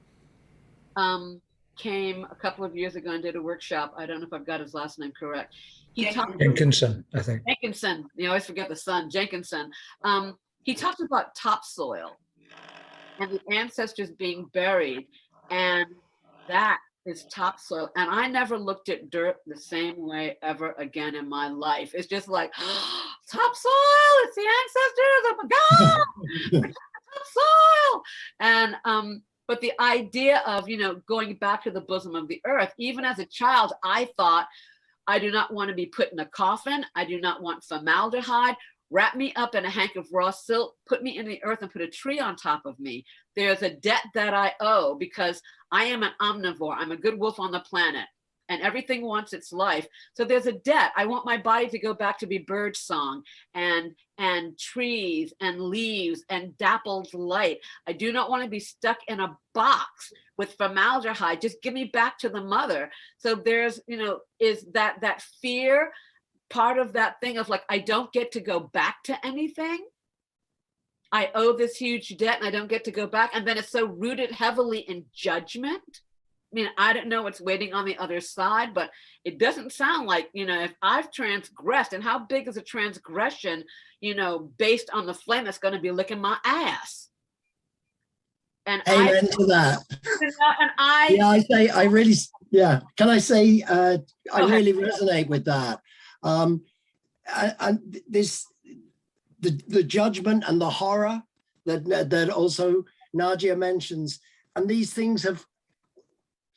came a couple of years ago and did a workshop, I don't know if I've got his last name correct. Jenkinson, I think. Jenkinson. You always forget the son, Jenkinson. He talks about topsoil and the ancestors being buried, and that is topsoil. And I never looked at dirt the same way ever again in my life. It's just like, topsoil, it's the ancestors, oh my God, topsoil. And but the idea of going back to the bosom of the earth, even as a child, I thought, I do not want to be put in a coffin. I do not want formaldehyde. Wrap me up in a hank of raw silk, put me in the earth and put a tree on top of me. There's a debt that I owe because I am an omnivore. I'm a good wolf on the planet and everything wants its life. So there's a debt. I want my body to go back to be bird song and trees and leaves and dappled light. I do not want to be stuck in a box with formaldehyde. Just give me back to the mother. So there's, is that fear part of that thing of like, I don't get to go back to anything. I owe this huge debt and I don't get to go back. And then it's so rooted heavily in judgment. I mean, I don't know what's waiting on the other side, but it doesn't sound like, if I've transgressed, and how big is a transgression, based on the flame that's going to be licking my ass. And Amen to that. And I really resonate with that. And this, the judgment and the horror that also Nadia mentions, and these things have,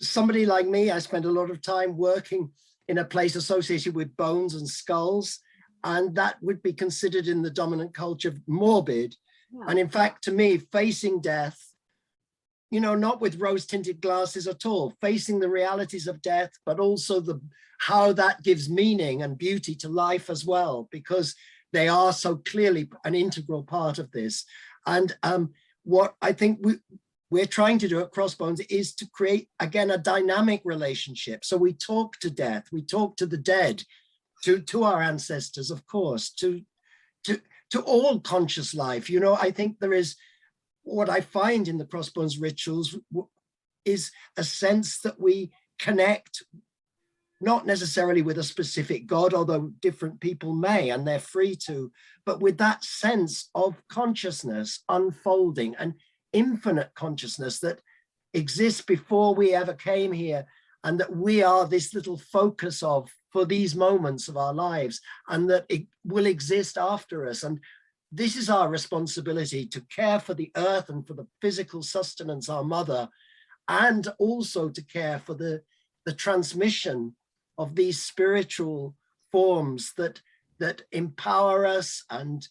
somebody like me, I spent a lot of time working in a place associated with bones and skulls, and that would be considered in the dominant culture morbid. Yeah. And in fact, to me, facing death, not with rose-tinted glasses at all, facing the realities of death, but also how that gives meaning and beauty to life as well, because they are so clearly an integral part of this. And what I think we're trying to do at Crossbones is to create, again, a dynamic relationship. So we talk to death, we talk to the dead, to our ancestors, of course, to all conscious life. I think there is, what I find in the Crossbones rituals is a sense that we connect, not necessarily with a specific God, although different people may, and they're free to, but with that sense of consciousness unfolding, and infinite consciousness that exists before we ever came here, and that we are this little focus of for these moments of our lives, and that it will exist after us. And this is our responsibility, to care for the earth and for the physical sustenance, our mother, and also to care for the transmission of these spiritual forms that empower us and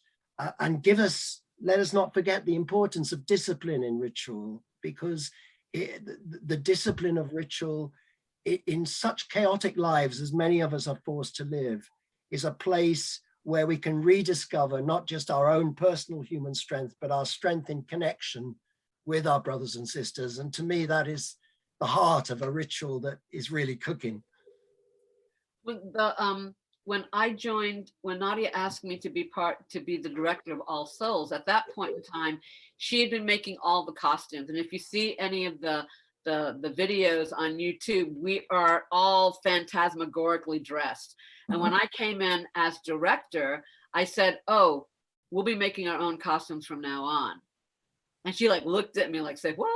give us, let us not forget the importance of discipline in ritual, because the discipline of ritual in such chaotic lives as many of us are forced to live is a place where we can rediscover not just our own personal human strength, but our strength in connection with our brothers and sisters. And to me, that is the heart of a ritual that is really cooking. When I joined, when Nadia asked me to be the director of All Souls, at that point in time, she had been making all the costumes. And if you see any of the videos on YouTube, we are all phantasmagorically dressed. And when I came in as director, I said, oh, we'll be making our own costumes from now on. And she like looked at me like, say, what?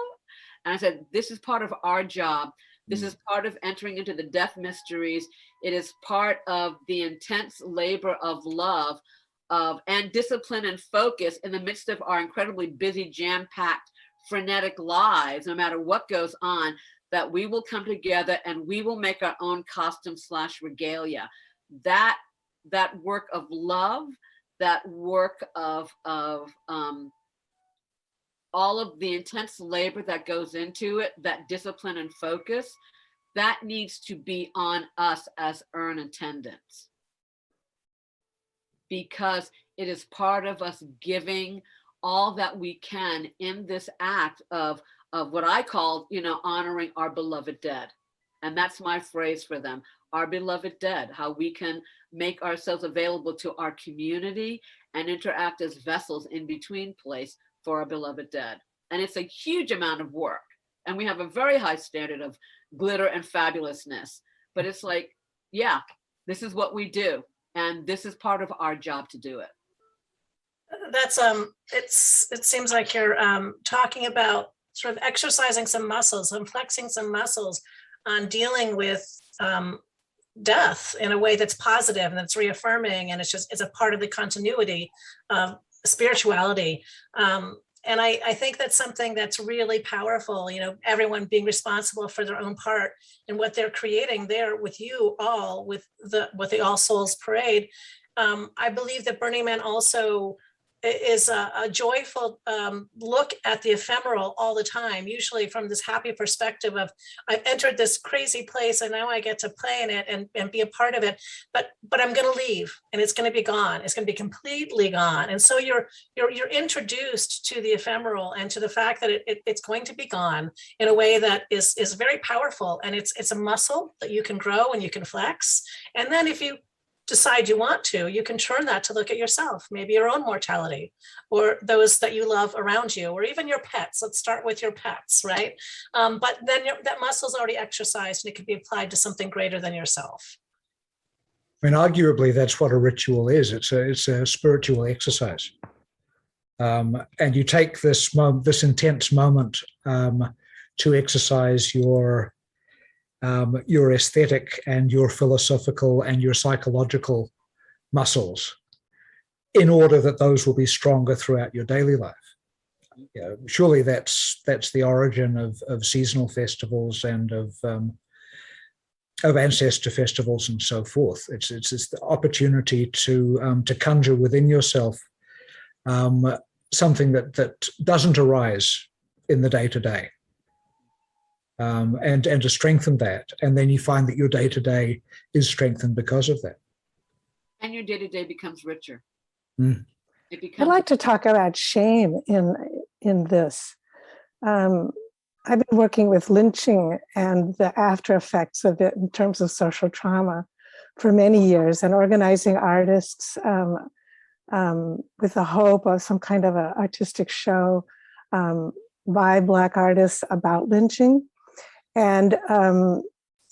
And I said, this is part of our job. This is part of entering into the death mysteries. It is part of the intense labor of love and discipline and focus in the midst of our incredibly busy, jam-packed, frenetic lives, no matter what goes on, that we will come together and we will make our own costume / regalia. That work of love, that work of all of the intense labor that goes into it, that discipline and focus, that needs to be on us as urn attendants, because it is part of us giving all that we can in this act of what I call, honoring our beloved dead. And that's my phrase for them, our beloved dead, how we can make ourselves available to our community and interact as vessels in between place for our beloved dead. And it's a huge amount of work. And we have a very high standard of glitter and fabulousness. But it's like, yeah, this is what we do. And this is part of our job to do it. That's it seems like you're talking about sort of exercising some muscles and flexing some muscles on dealing with death in a way that's positive and that's reaffirming, and it's a part of the continuity of spirituality. And I think that's something that's really powerful, everyone being responsible for their own part and what they're creating there with you all, with the All Souls Parade. I believe that Burning Man also is a joyful look at the ephemeral all the time, usually from this happy perspective of, I've entered this crazy place and now I get to play in it and be a part of it, but I'm going to leave and it's going to be gone. It's going to be completely gone. And so you're introduced to the ephemeral and to the fact that it's going to be gone in a way that is very powerful. And it's a muscle that you can grow and you can flex. And then if you decide you want to, you can turn that to look at yourself, maybe your own mortality or those that you love around you, or even your pets. Let's start with your pets, right? But then that muscle's already exercised and it can be applied to something greater than yourself. I mean, arguably, that's what a ritual is. It's a spiritual exercise. And you take this intense moment to exercise your aesthetic and your philosophical and your psychological muscles in order that those will be stronger throughout your daily life. Surely that's the origin of seasonal festivals and of ancestor festivals and so forth. It's the opportunity to conjure within yourself something that doesn't arise in the day-to-day. And to strengthen that. And then you find that your day-to-day is strengthened because of that. And your day-to-day becomes richer. Mm. I'd like to talk about shame in this. I've been working with lynching and the after effects of it in terms of social trauma for many years, and organizing artists with the hope of some kind of an artistic show by Black artists about lynching. And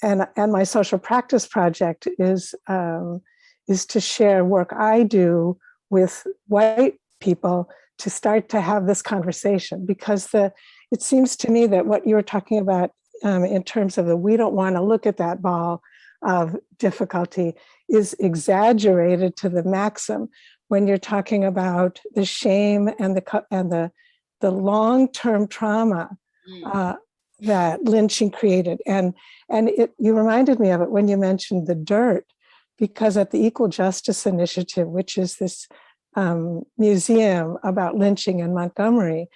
my social practice project is to share work I do with white people to start to have this conversation, because it seems to me that what you were talking about in terms of we don't want to look at that ball of difficulty is exaggerated to the maximum when you're talking about the shame and the long-term trauma that lynching created. And you reminded me of it when you mentioned the dirt, because at the Equal Justice Initiative, which is this museum about lynching in Montgomery,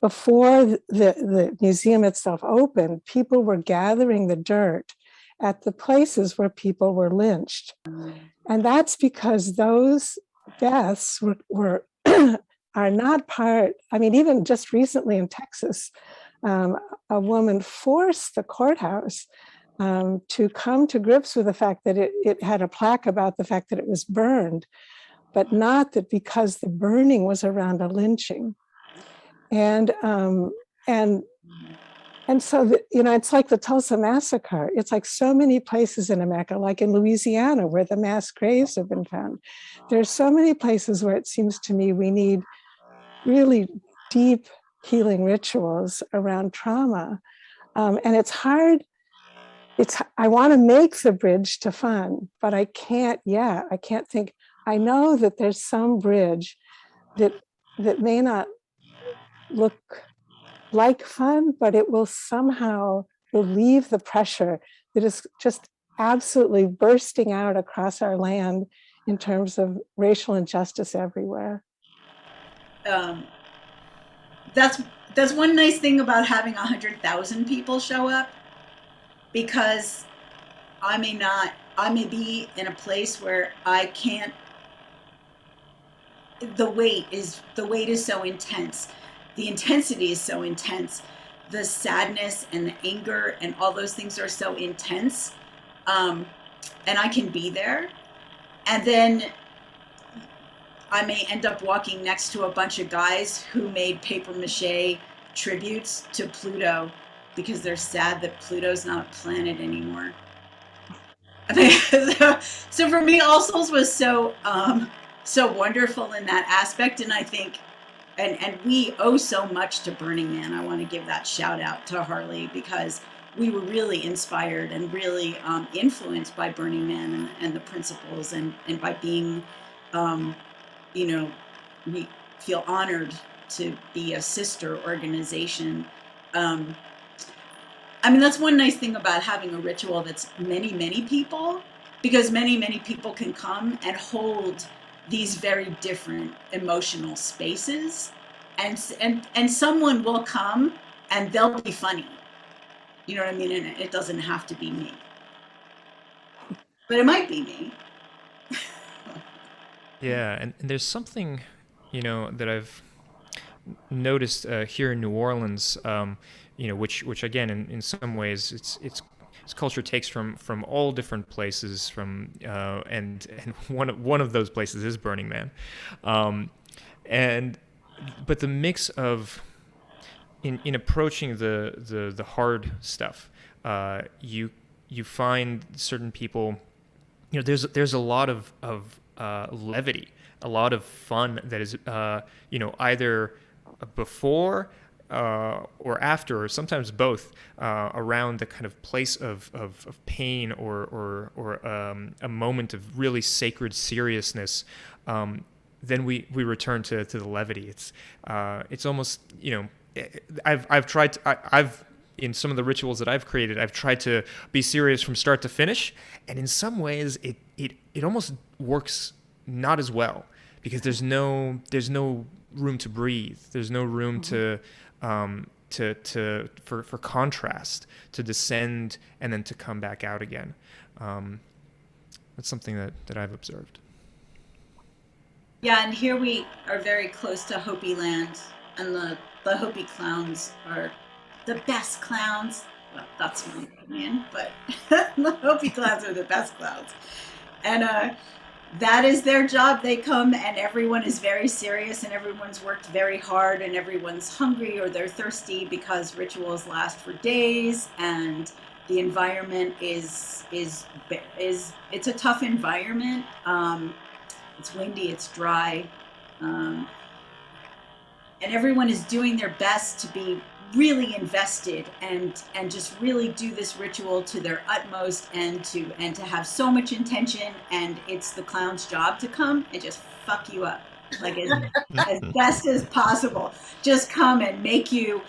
before the museum itself opened, people were gathering the dirt at the places where people were lynched. And that's because those deaths were are not part, I mean, even just recently in Texas, a woman forced the courthouse to come to grips with the fact that it had a plaque about the fact that it was burned, but not that because the burning was around a lynching. And so, it's like the Tulsa massacre. It's like so many places in America, like in Louisiana, where the mass graves have been found. There's so many places where it seems to me we need really deep healing rituals around trauma. And it's hard. I want to make the bridge to fun, but I can't yet. I can't think. I know that there's some bridge that may not look like fun, but it will somehow relieve the pressure that is just absolutely bursting out across our land in terms of racial injustice everywhere. That's one nice thing about having 100,000 people show up, because I may be in a place where I can't, the weight is so intense. The intensity is so intense. The sadness and the anger and all those things are so intense. And I can be there. And then I may end up walking next to a bunch of guys who made paper mache tributes to Pluto because they're sad that Pluto's not a planet anymore. So for me, All Souls was so wonderful in that aspect. And I think, and we owe so much to Burning Man. I want to give that shout out to Harley, because we were really inspired and really influenced by Burning Man and the principles, and by being, we feel honored to be a sister organization. That's one nice thing about having a ritual that's many, many people, because many, many people can come and hold these very different emotional spaces, and someone will come and they'll be funny. You know what I mean? And it doesn't have to be me, but it might be me. Yeah, and there's something, that I've noticed here in New Orleans, which again, in some ways, its culture takes from all different places, and one of those places is Burning Man, but the mix of in approaching the hard stuff, you find certain people, there's a lot of levity, a lot of fun that is either before or after, or sometimes both, around the kind of place of pain or a moment of really sacred seriousness. Then we return to the levity. It's almost, I've tried I've in some of the rituals that I've created, I've tried to be serious from start to finish, and in some ways it almost works not as well, because there's no room to breathe. There's no room for contrast, to descend and then to come back out again. That's something that I've observed. Yeah, and here we are very close to Hopi land, and the Hopi clowns are the best clowns. Well, that's my opinion, but the Hopi clowns are the best clowns. And that is their job. They come and everyone is very serious, and everyone's worked very hard, and everyone's hungry or they're thirsty, because rituals last for days, and the environment is it's a tough environment. It's windy, it's dry, and everyone is doing their best to be really invested and just really do this ritual to their utmost, and to have so much intention. And it's the clown's job to come and just fuck you up, like as best as possible. Just come and make you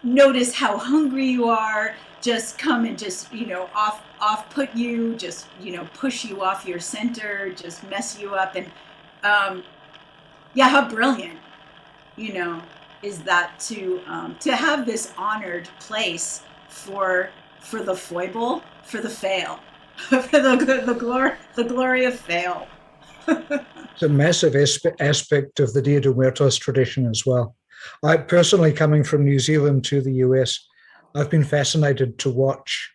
notice how hungry you are. Just come and just off put you, just push you off your center, just mess you up. And how brilliant is that, to have this honored place for the foible, for the fail, the glory of fail. It's a massive aspect of the Dia de Muertos tradition as well. I personally, coming from New Zealand to the US, I've been fascinated to watch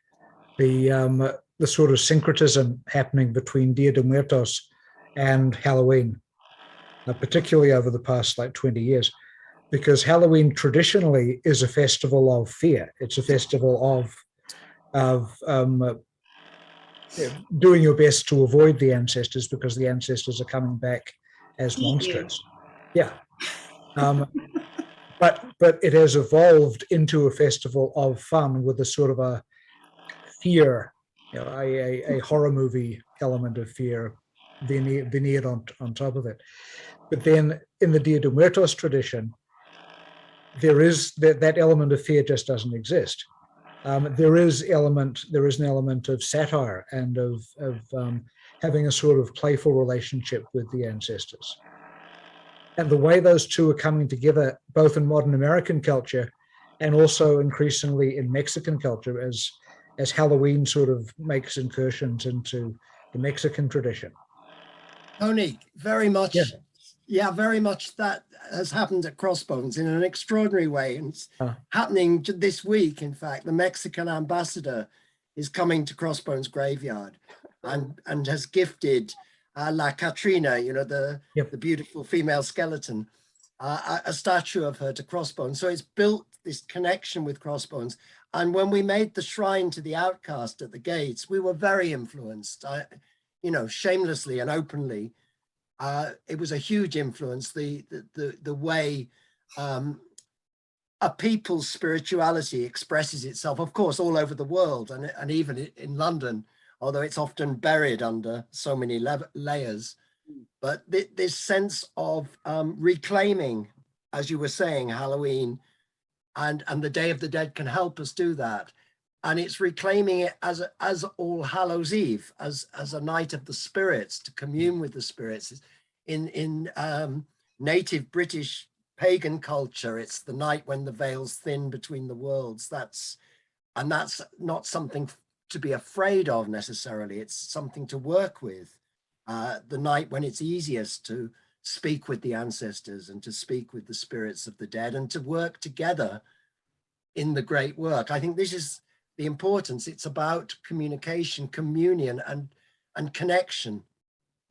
the sort of syncretism happening between Dia de Muertos and Halloween, particularly over the past 20 years, because Halloween traditionally is a festival of fear. It's a festival of doing your best to avoid the ancestors because the ancestors are coming back as monsters. Yeah. But it has evolved into a festival of fun with a sort of a fear, a horror movie element of fear veneered on top of it. But then in the Dia de Muertos tradition, there is that element of fear just doesn't exist. There is an element of satire and of having a sort of playful relationship with the ancestors. And the way those two are coming together, both in modern American culture and also increasingly in Mexican culture, as Halloween sort of makes incursions into the Mexican tradition. Tony, very much, very much that has happened at Crossbones in an extraordinary way. And it's happening this week, in fact. The Mexican ambassador is coming to Crossbones Graveyard and has gifted La Catrina, the beautiful female skeleton, a statue of her to Crossbones. So it's built this connection with Crossbones. And when we made the shrine to the outcast at the gates, we were very influenced, shamelessly and openly. It was a huge influence, the way a people's spirituality expresses itself, of course, all over the world and even in London, although it's often buried under so many layers. But this sense of reclaiming, as you were saying, Halloween and the Day of the Dead can help us do that. And it's reclaiming it as All Hallows Eve, as a night of the spirits, to commune with the spirits. In native British pagan culture, it's the night when the veil's thin between the worlds. That's not something to be afraid of necessarily. It's something to work with. The night when it's easiest to speak with the ancestors and to speak with the spirits of the dead and to work together in the great work. I think this is the importance. It's about communication, communion, and connection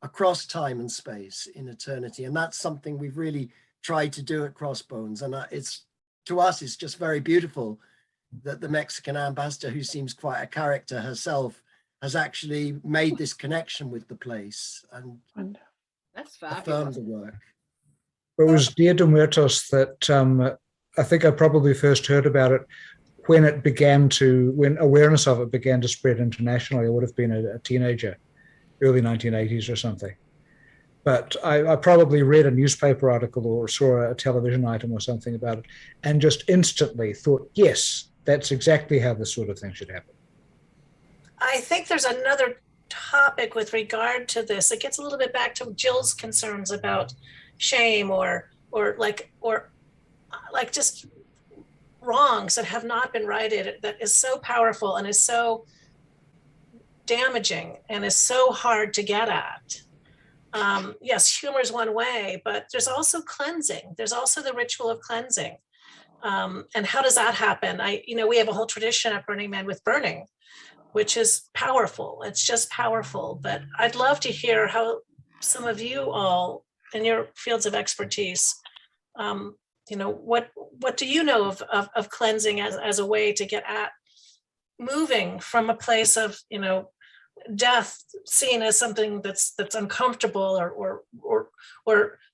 across time and space in eternity. And that's something we've really tried to do at Crossbones. And to us, it's just very beautiful that the Mexican ambassador, who seems quite a character herself, has actually made this connection with the place and that's affirmed the work. It was Dia de Muertos that I think I probably first heard about it when awareness of it began to spread internationally. I would have been a teenager, early 1980s or something. But I probably read a newspaper article or saw a television item or something about it and just instantly thought, yes, that's exactly how this sort of thing should happen. I think there's another topic with regard to this. It gets a little bit back to Jill's concerns about shame or just wrongs that have not been righted, that is so powerful and is so damaging and is so hard to get at. Yes, humor is one way, but there's also cleansing. There's also the ritual of cleansing. And how does that happen? We have a whole tradition at Burning Man with burning, which is powerful. It's just powerful. But I'd love to hear how some of you all in your fields of expertise, what do you know of cleansing as a way to get at moving from a place of, death seen as something that's uncomfortable or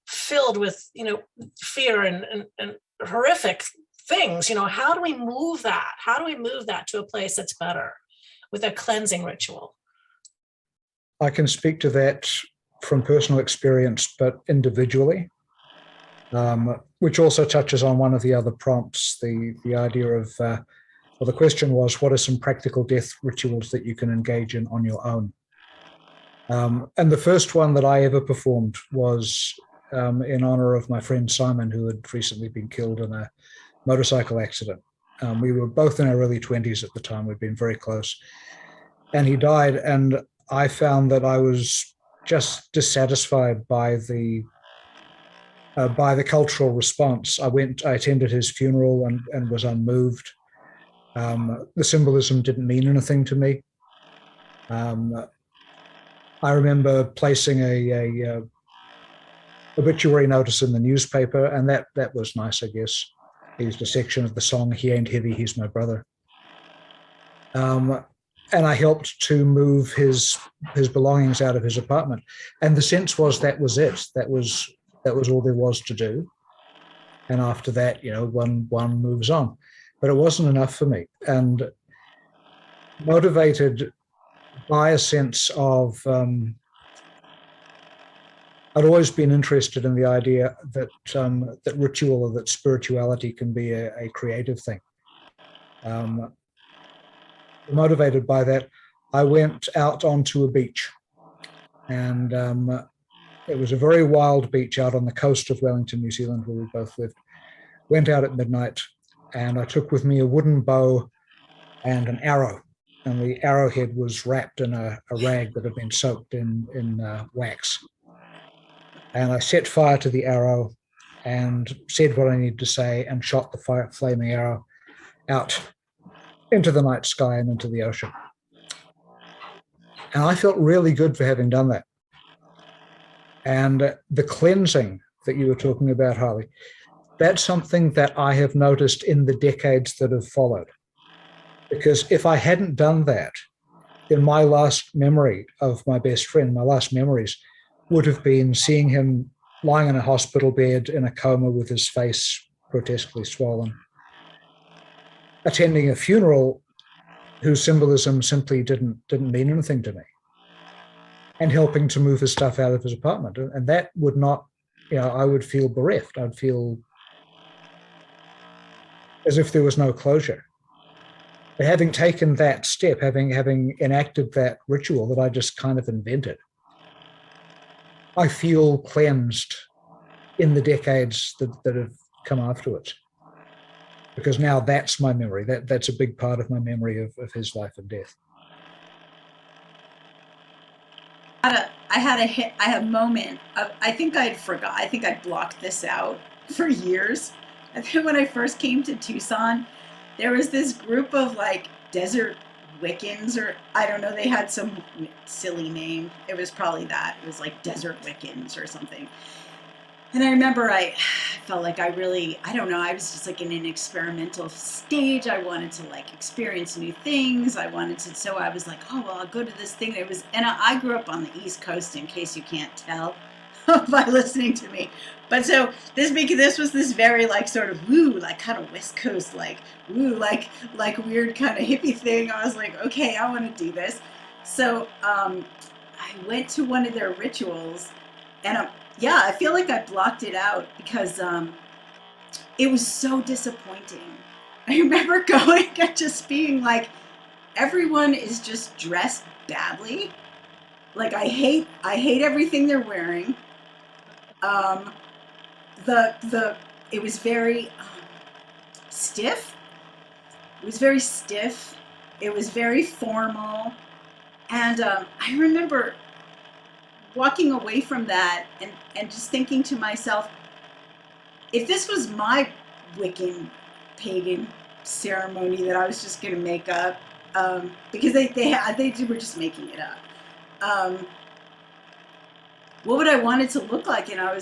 filled with, fear and horrific things. How do we move that? How do we move that to a place that's better with a cleansing ritual? I can speak to that from personal experience, but individually, which also touches on one of the other prompts, the idea of, the question was, what are some practical death rituals that you can engage in on your own? And the first one that I ever performed was in honor of my friend Simon, who had recently been killed in a motorcycle accident. We were both in our early 20s at the time. We'd been very close. and he died, and I found that I was just dissatisfied by the cultural response. I attended his funeral and was unmoved. The symbolism didn't mean anything to me. I remember placing a obituary notice in the newspaper, and that was nice, I guess. I used a section of the song, "He Ain't Heavy, He's My Brother." And I helped to move his belongings out of his apartment. And the sense was that was it. That was all there was to do. And after that, one moves on. But it wasn't enough for me. And motivated by a sense of, I'd always been interested in the idea that that ritual or that spirituality can be a creative thing. Motivated by that, I went out onto a beach, and it was a very wild beach out on the coast of Wellington, New Zealand, where we both lived. Went out at midnight, and I took with me a wooden bow and an arrow, and the arrowhead was wrapped in a rag that had been soaked in wax. And I set fire to the arrow and said what I needed to say and shot the flaming arrow out into the night sky and into the ocean. And I felt really good for having done that. And the cleansing that you were talking about, Harley, that's something that I have noticed in the decades that have followed. Because if I hadn't done that, then my last memory of my best friend, my last memories, would have been seeing him lying in a hospital bed in a coma with his face grotesquely swollen, attending a funeral whose symbolism simply didn't mean anything to me, and helping to move his stuff out of his apartment. And that would not, I would feel bereft. I'd feel as if there was no closure. But having taken that step, having enacted that ritual that I just kind of invented, I feel cleansed in the decades that have come afterwards. Because now that's my memory. That's a big part of my memory of his life and death. I had a moment of, I think I'd blocked this out for years. I think when I first came to Tucson, there was this group of like desert Wiccans, or I don't know, they had some silly name. It was probably that. It was like Desert Wiccans or something. And I remember I felt like I don't know, I was just like in an experimental stage. I wanted to like experience new things. So I was like, oh, well, I'll go to this thing. And I grew up on the East Coast, in case you can't tell by listening to me. But so this was this very like sort of woo, like kind of West Coast, like woo, like weird kind of hippie thing. I was like, okay, I want to do this. So I went to one of their rituals, and yeah, I feel like I blocked it out because it was so disappointing. I remember going and just being like, everyone is just dressed badly. Like I hate everything they're wearing. It was very stiff. It was very stiff. It was very formal. And I remember walking away from that and just thinking to myself, if this was my Wiccan pagan ceremony that I was just going to make up, because they were just making it up, what would I want it to look like? And I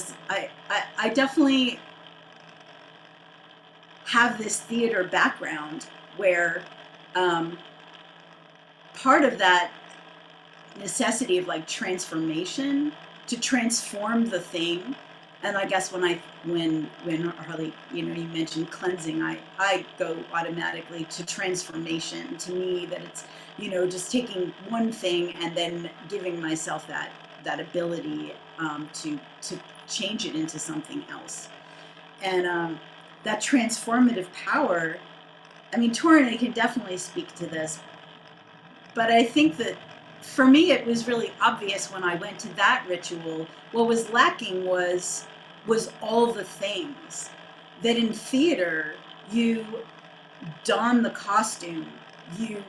definitely have this theater background where part of that necessity of like transformation, to transform the thing. And I guess when Harley, you mentioned cleansing, I go automatically to transformation. To me, that it's, just taking one thing and then giving myself that ability to change it into something else. And that transformative power, I mean, To-Ree-Nee can definitely speak to this, but I think that for me, it was really obvious when I went to that ritual, what was lacking was all the things that in theater, you don the costume, you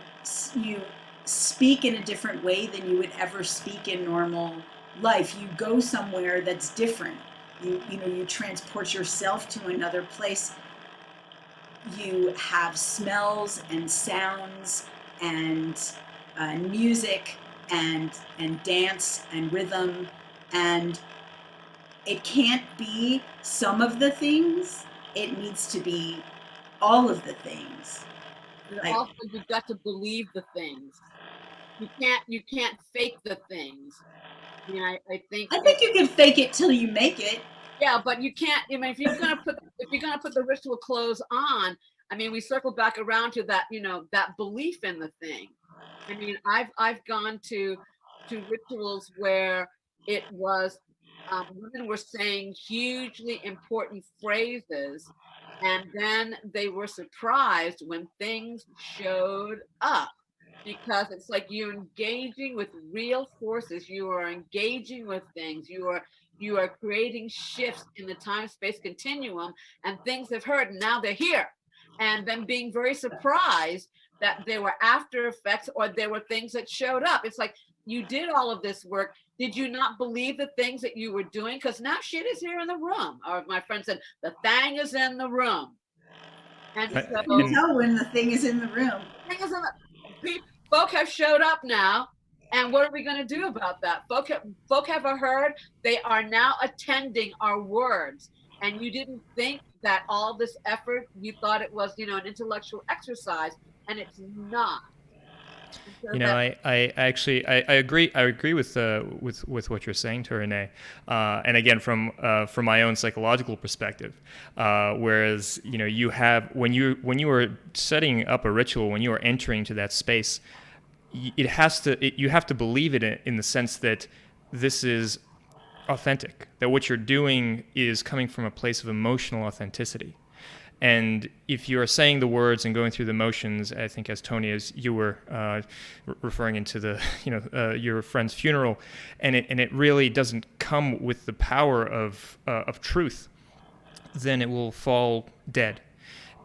speak in a different way than you would ever speak in normal life. You go somewhere that's different. You transport yourself to another place. You have smells and sounds and music and dance and rhythm, and it can't be some of the things. It needs to be all of the things. And also, you've got to believe the things. You can't fake the things. I mean, I think you can fake it till you make it. Yeah, but you can't. I mean, if you're gonna put the ritual clothes on, I mean, we circle back around to that, that belief in the thing. I mean, I've gone to rituals where it was women were saying hugely important phrases, and then they were surprised when things showed up, because it's like you're engaging with real forces. You are engaging with things. You are creating shifts in the time-space continuum, and things have heard, and now they're here. And then being very surprised that there were after effects, or there were things that showed up. It's like, you did all of this work. Did you not believe the things that you were doing? Because now shit is here in the room. Or my friend said, the thing is in the room. And so, you can tell when the thing is in the room. Folk have showed up now. And what are we going to do about that? Folk have heard. They are now attending our words. And you didn't think that all this effort, you thought it was, an intellectual exercise, and it's not. So I actually agree. I agree with what you're saying, To-Ree-Nee. And again, from my own psychological perspective, whereas you have when you are setting up a ritual, when you are entering to that space, you have to believe it in the sense that this is authentic, that what you're doing is coming from a place of emotional authenticity. And if you are saying the words and going through the motions, I think as Tony, as you were referring into the your friend's funeral, and it really doesn't come with the power of truth, then it will fall dead.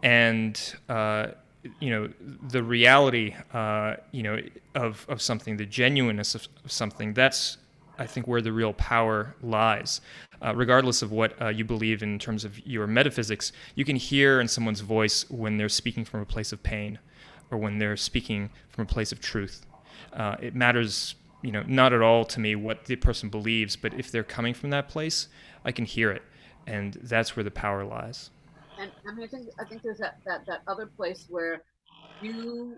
And the reality of something, the genuineness of something, that's, I think, where the real power lies. Regardless of what you believe in terms of your metaphysics, you can hear in someone's voice when they're speaking from a place of pain, or when they're speaking from a place of truth. It matters, not at all to me what the person believes, but if they're coming from that place, I can hear it, and that's where the power lies. And I mean, I think there's that other place where you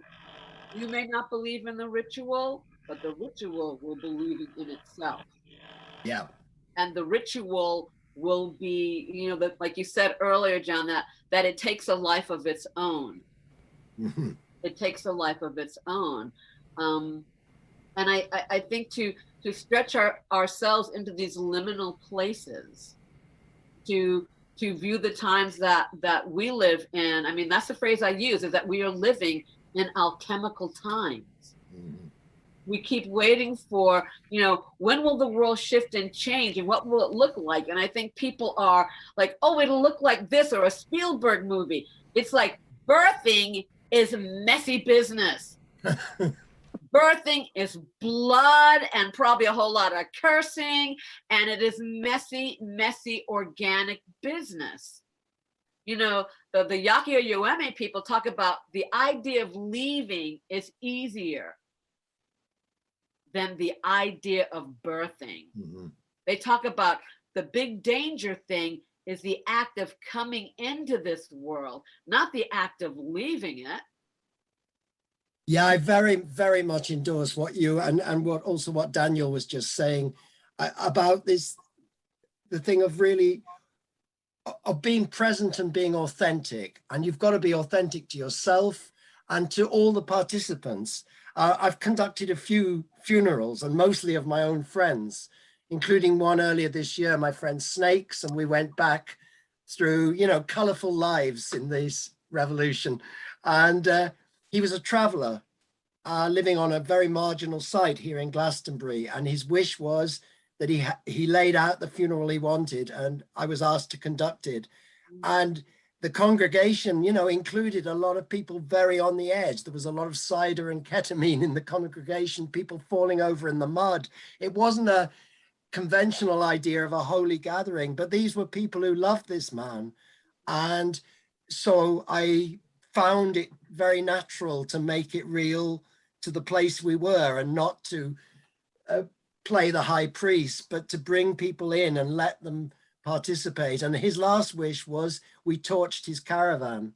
may not believe in the ritual, but the ritual will believe in itself. Yeah. And the ritual will be, like you said earlier, John, that it takes a life of its own. Mm-hmm. It takes a life of its own. And I think to stretch ourselves into these liminal places, to view the times that we live in. I mean, that's the phrase I use, is that we are living in alchemical times. Mm-hmm. We keep waiting for, when will the world shift and change, and what will it look like? And I think people are like, oh, it'll look like this, or a Spielberg movie. It's like, birthing is messy business. Birthing is blood and probably a whole lot of cursing, and it is messy, organic business. The Yakio Yoeme people talk about the idea of leaving is easier than the idea of birthing. Mm-hmm. They talk about the big danger thing is the act of coming into this world, not the act of leaving it. Yeah, I very, very much endorse what you and what Daniel was just saying about this, the thing of really of being present and being authentic. And you've got to be authentic to yourself and to all the participants. I've conducted a few funerals, and mostly of my own friends, including one earlier this year, my friend Snakes, and we went back through, colorful lives in this revolution. And he was a traveler living on a very marginal site here in Glastonbury, and his wish was that he laid out the funeral he wanted, and I was asked to conduct it. And the congregation, you know, included a lot of people very on the edge. There was a lot of cider and ketamine in the congregation, people falling over in the mud. It wasn't a conventional idea of a holy gathering, but these were people who loved this man. And so I found it very natural to make it real to the place we were, and not to play the high priest, but to bring people in and let them participate. And his last wish was we torched his caravan,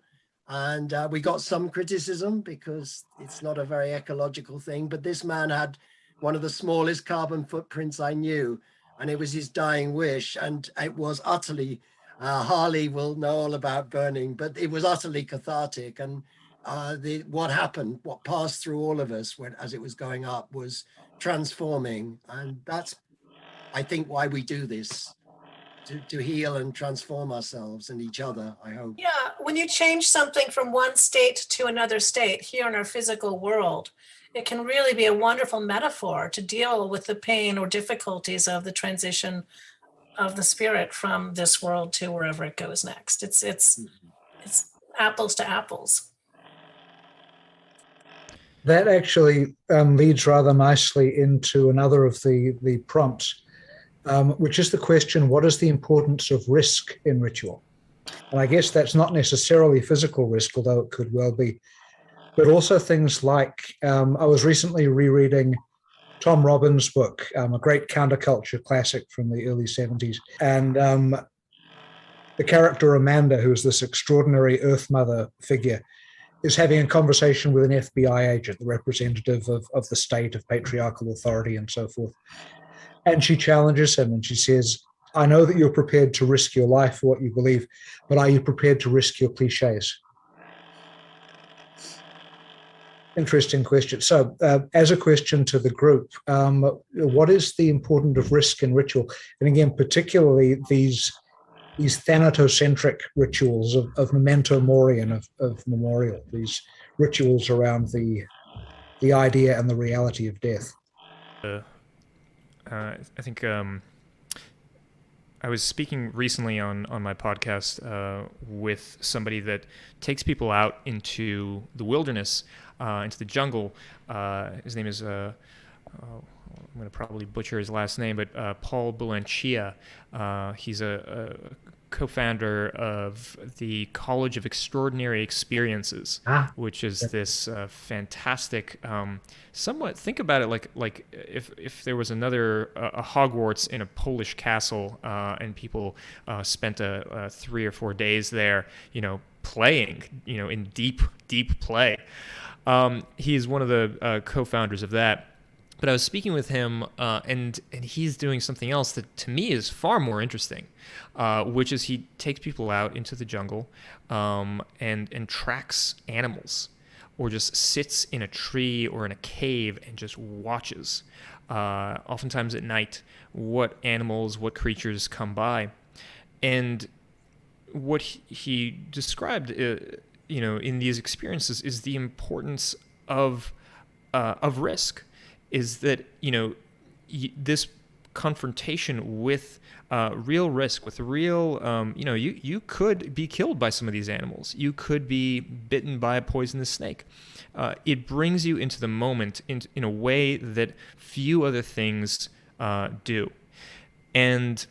and we got some criticism because it's not a very ecological thing, but this man had one of the smallest carbon footprints I knew, and it was his dying wish, and it was utterly Harley will know all about burning, but it was utterly cathartic. And what happened, what passed through all of us as it was going up, was transforming. And that's, I think, why we do this, to heal and transform ourselves and each other, I hope. Yeah, when you change something from one state to another state here in our physical world, it can really be a wonderful metaphor to deal with the pain or difficulties of the transition of the spirit from this world to wherever it goes next. It's apples to apples. That actually leads rather nicely into another of the prompts, which is the question, what is the importance of risk in ritual? And I guess that's not necessarily physical risk, although it could well be, but also things like, I was recently rereading Tom Robbins' book, a great counterculture classic from the early 70s. And the character Amanda, who is this extraordinary Earth Mother figure, is having a conversation with an FBI agent, the representative of the state, of patriarchal authority and so forth. And she challenges him and she says, I know that you're prepared to risk your life for what you believe, but are you prepared to risk your cliches? Interesting question. So as a question to the group, what is the importance of risk in ritual? And again, particularly these thanatocentric rituals of memento mori and of memorial, these rituals around the idea and the reality of death. I think I was speaking recently on my podcast with somebody that takes people out into the wilderness, into the jungle. His name is, I'm going to probably butcher his last name, but Paul Boulanchia. He's a co-founder of the College of Extraordinary Experiences, which is this fantastic, somewhat, think about it like if there was another a Hogwarts in a Polish castle, and people spent 3 or 4 days there, playing, in deep play. He's one of the co-founders of that. But I was speaking with him, and he's doing something else that to me is far more interesting, which is he takes people out into the jungle and tracks animals, or just sits in a tree or in a cave and just watches, oftentimes at night, what animals, what creatures come by. And what he described, in these experiences is the importance of risk. Is that, this confrontation with real risk, with real, you could be killed by some of these animals. You could be bitten by a poisonous snake. It brings you into the moment in a way that few other things do. And,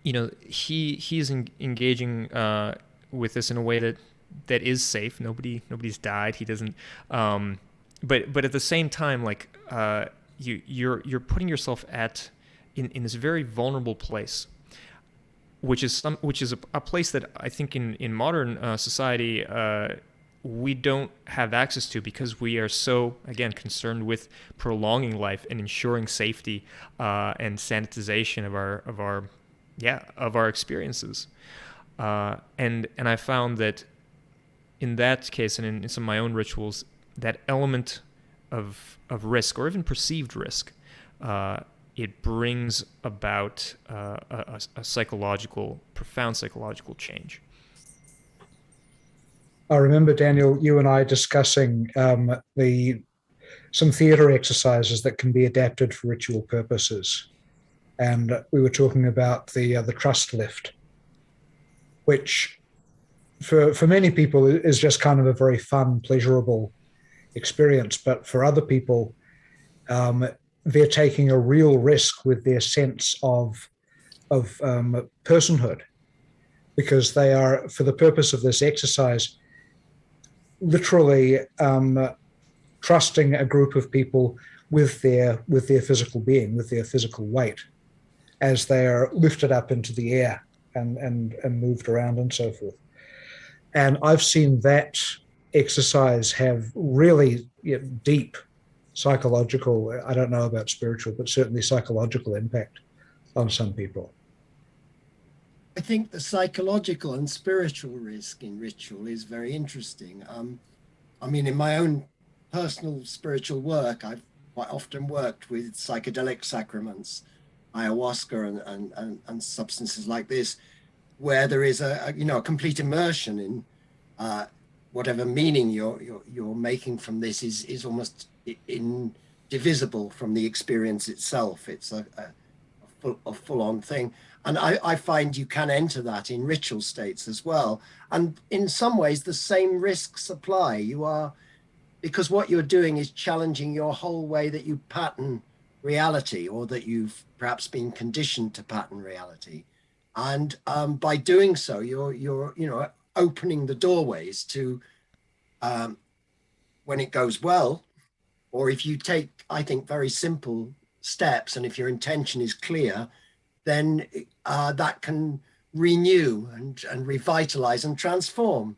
he's engaging with this in a way that is safe. Nobody's died. He doesn't... But at the same time, like you're putting yourself in this very vulnerable place, which is a place that I think in modern society we don't have access to, because we are so, again, concerned with prolonging life and ensuring safety and sanitization of our experiences. And I found that in that case, and in some of my own rituals, that element of risk, or even perceived risk, it brings about a profound psychological change. I remember, Daniel, you and I discussing some theater exercises that can be adapted for ritual purposes, and we were talking about the trust lift, which for many people is just kind of a very fun, pleasurable experience. But for other people, they're taking a real risk with their sense of personhood, because they are, for the purpose of this exercise, literally trusting a group of people with their physical being, with their physical weight, as they are lifted up into the air and moved around and so forth. And I've seen that exercise have really deep psychological, I don't know about spiritual, but certainly psychological impact on some people. I think the psychological and spiritual risk in ritual is very interesting. I mean, in my own personal spiritual work, I've quite often worked with psychedelic sacraments, ayahuasca and substances like this, where there is a complete immersion in whatever meaning you're making from this is almost indivisible from the experience itself. It's a full-on thing. And I find you can enter that in ritual states as well. And in some ways, the same risks apply. Because what you're doing is challenging your whole way that you pattern reality, or that you've perhaps been conditioned to pattern reality. And by doing so, you're opening the doorways to, when it goes well, or if you take, I think, very simple steps, and if your intention is clear, then that can renew and revitalize and transform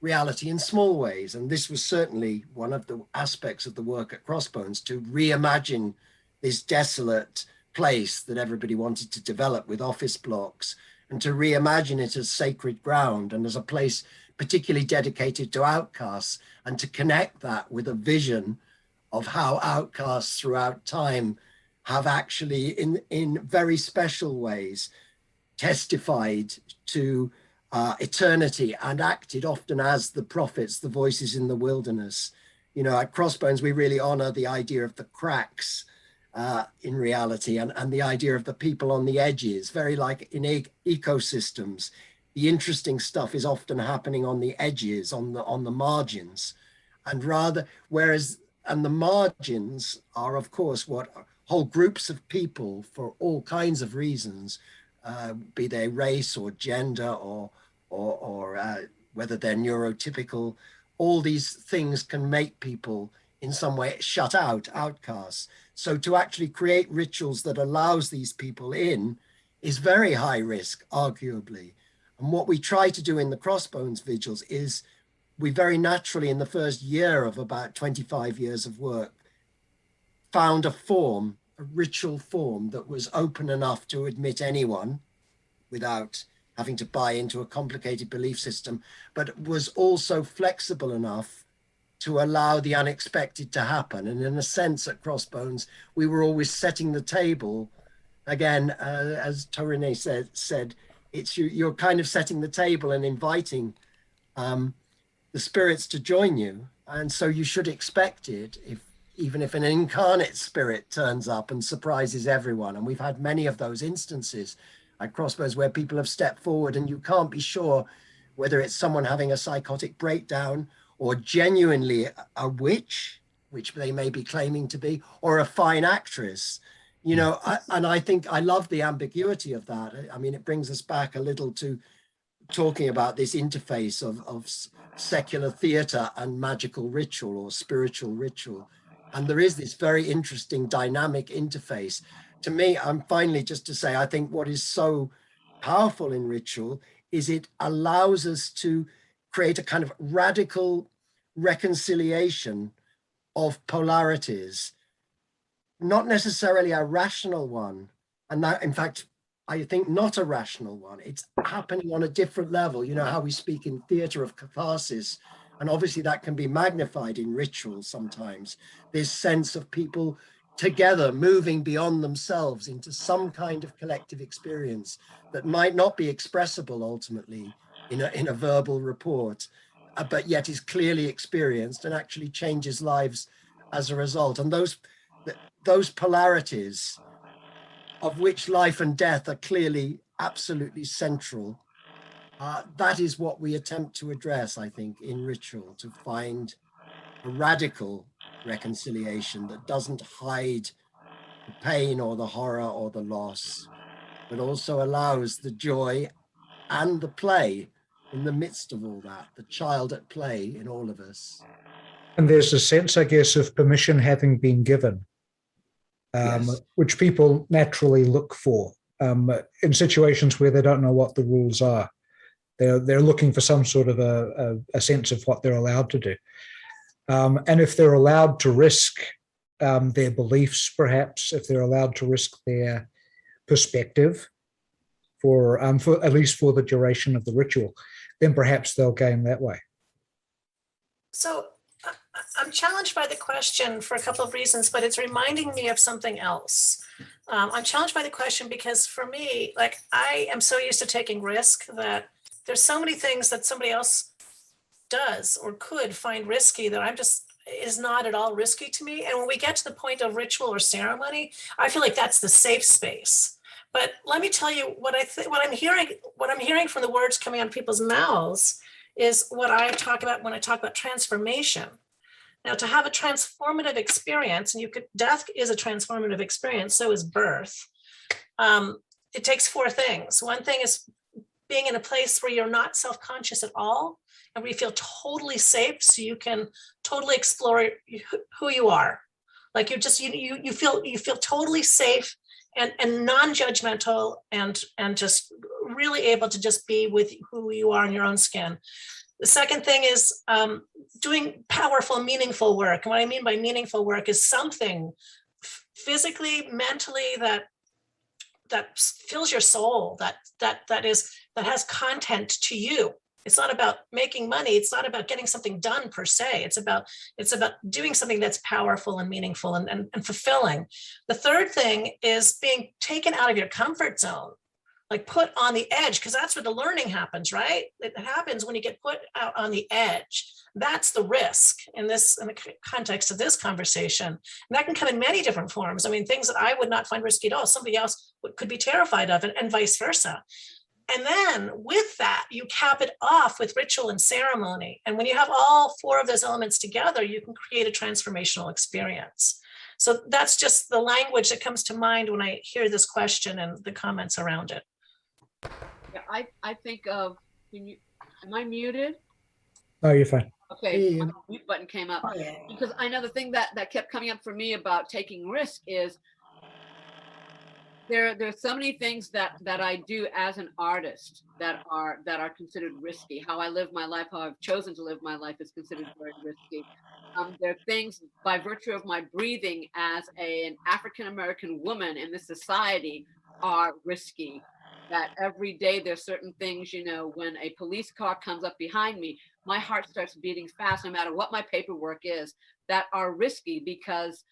reality in small ways. And this was certainly one of the aspects of the work at Crossbones, to reimagine this desolate place that everybody wanted to develop with office blocks, and to reimagine it as sacred ground and as a place particularly dedicated to outcasts, and to connect that with a vision of how outcasts throughout time have actually in very special ways testified to eternity and acted often as the prophets, the voices in the wilderness. At Crossbones, we really honor the idea of the cracks in reality, and the idea of the people on the edges, very like in ecosystems. The interesting stuff is often happening on the edges, on the margins, and the margins are, of course, what whole groups of people, for all kinds of reasons, be they race or gender or whether they're neurotypical, all these things can make people in some way shut out, outcasts. So to actually create rituals that allows these people in is very high risk, arguably. And what we try to do in the Crossbones vigils is, we very naturally, in the first year of about 25 years of work, found a ritual form that was open enough to admit anyone without having to buy into a complicated belief system, but was also flexible enough to allow the unexpected to happen. And in a sense, at Crossbones, we were always setting the table. Again, as To-Ree-Nee said, you're kind of setting the table and inviting the spirits to join you. And so you should expect it, even if an incarnate spirit turns up and surprises everyone. And we've had many of those instances at Crossbones where people have stepped forward and you can't be sure whether it's someone having a psychotic breakdown, or genuinely a witch, which they may be claiming to be, or a fine actress. And I think I love the ambiguity of that. I mean, it brings us back a little to talking about this interface of secular theater and magical ritual or spiritual ritual. And there is this very interesting dynamic interface. To me, I'm finally just to say, I think what is so powerful in ritual is it allows us to create a kind of radical reconciliation of polarities, not necessarily a rational one. And that, in fact, I think not a rational one. It's happening on a different level. You know how we speak in theater of catharsis, and obviously that can be magnified in ritual sometimes. This sense of people together moving beyond themselves into some kind of collective experience that might not be expressible ultimately in a verbal report, but yet is clearly experienced and actually changes lives as a result. And those polarities, of which life and death are clearly absolutely central, that is what we attempt to address, I think, in ritual, to find a radical reconciliation that doesn't hide the pain or the horror or the loss, but also allows the joy and the play in the midst of all that, the child at play in all of us. And there's a sense, I guess, of permission having been given, Yes. which people naturally look for in situations where they don't know what the rules are. They're looking for some sort of a sense of what they're allowed to do. And if they're allowed to risk their beliefs, perhaps, if they're allowed to risk their perspective for at least for the duration of the ritual, then perhaps they'll gain that way. So I'm challenged by the question for a couple of reasons, but it's reminding me of something else. I'm challenged by the question because for me, like, I am so used to taking risk that there's so many things that somebody else does or could find risky that is not at all risky to me. And when we get to the point of ritual or ceremony, I feel like that's the safe space. But let me tell you what I'm hearing from the words coming out of people's mouths is what I talk about when I talk about transformation. Now, to have a transformative experience, and death is a transformative experience, so is birth. It takes four things. One thing is being in a place where you're not self-conscious at all, and where you feel totally safe, so you can totally explore who you are. Like you feel totally safe and non-judgmental and just really able to just be with who you are in your own skin. The second thing is doing powerful, meaningful work. And what I mean by meaningful work is something physically, mentally that fills your soul, that has content to you. It's not about making money. It's not about getting something done per se. It's about doing something that's powerful and meaningful and fulfilling. The third thing is being taken out of your comfort zone, like put on the edge, because that's where the learning happens, right? It happens when you get put out on the edge. That's the risk in the context of this conversation. And that can come in many different forms. I mean, things that I would not find risky at all, somebody else could be terrified of, and vice versa. And then with that, you cap it off with ritual and ceremony. And when you have all four of those elements together, you can create a transformational experience. So that's just the language that comes to mind when I hear this question and the comments around it. Yeah, I think of, am I muted? No, you're fine. Okay, my mute button came up. Because I know the thing that kept coming up for me about taking risk is there's so many things that I do as an artist that are considered risky. How I live my life, how I've chosen to live my life is considered very risky. There are things by virtue of my breathing as an African-American woman in this society are risky. That every day there's certain things, when a police car comes up behind me, my heart starts beating fast no matter what my paperwork is, that are risky because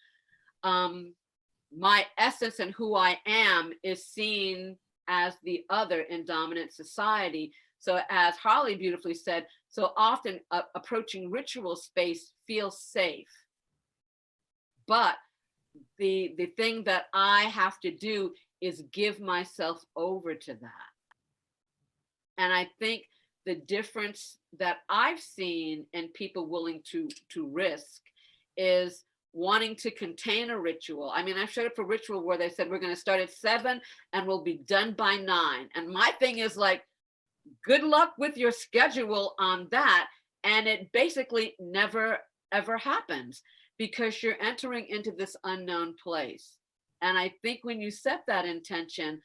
my essence and who I am is seen as the other in dominant society. So as Harley beautifully said, so often approaching ritual space feels safe. But the thing that I have to do is give myself over to that. And I think the difference that I've seen in people willing to risk is wanting to contain a ritual. I mean, I showed up for ritual where they said, we're going to start at 7 and we'll be done by 9. And my thing is like, good luck with your schedule on that. And it basically never, ever happens because you're entering into this unknown place. And I think when you set that intention,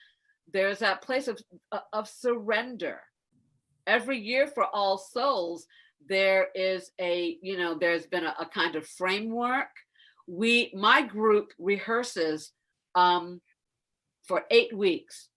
there's that place of surrender. Every year for All Souls, there is there's been a kind of framework. My group rehearses for 8 weeks.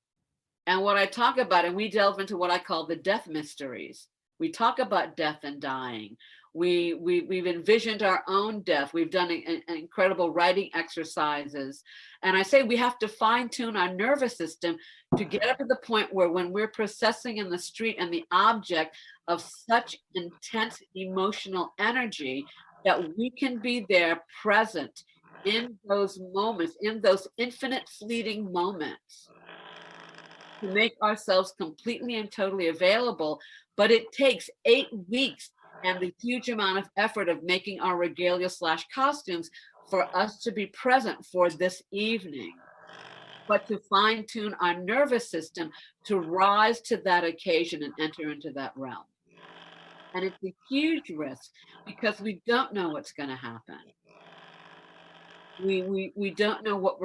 And what I talk about, and we delve into what I call the death mysteries. We talk about death and dying. We've envisioned our own death. We've done incredible writing exercises. And I say we have to fine tune our nervous system to get up to the point where when we're processing in the street and the object of such intense emotional energy, that we can be there present in those moments, in those infinite fleeting moments. to make ourselves completely and totally available, but it takes 8 weeks and the huge amount of effort of making our regalia / costumes for us to be present for this evening, but to fine tune our nervous system to rise to that occasion and enter into that realm. And it's a huge risk because we don't know what's going to happen. We don't know what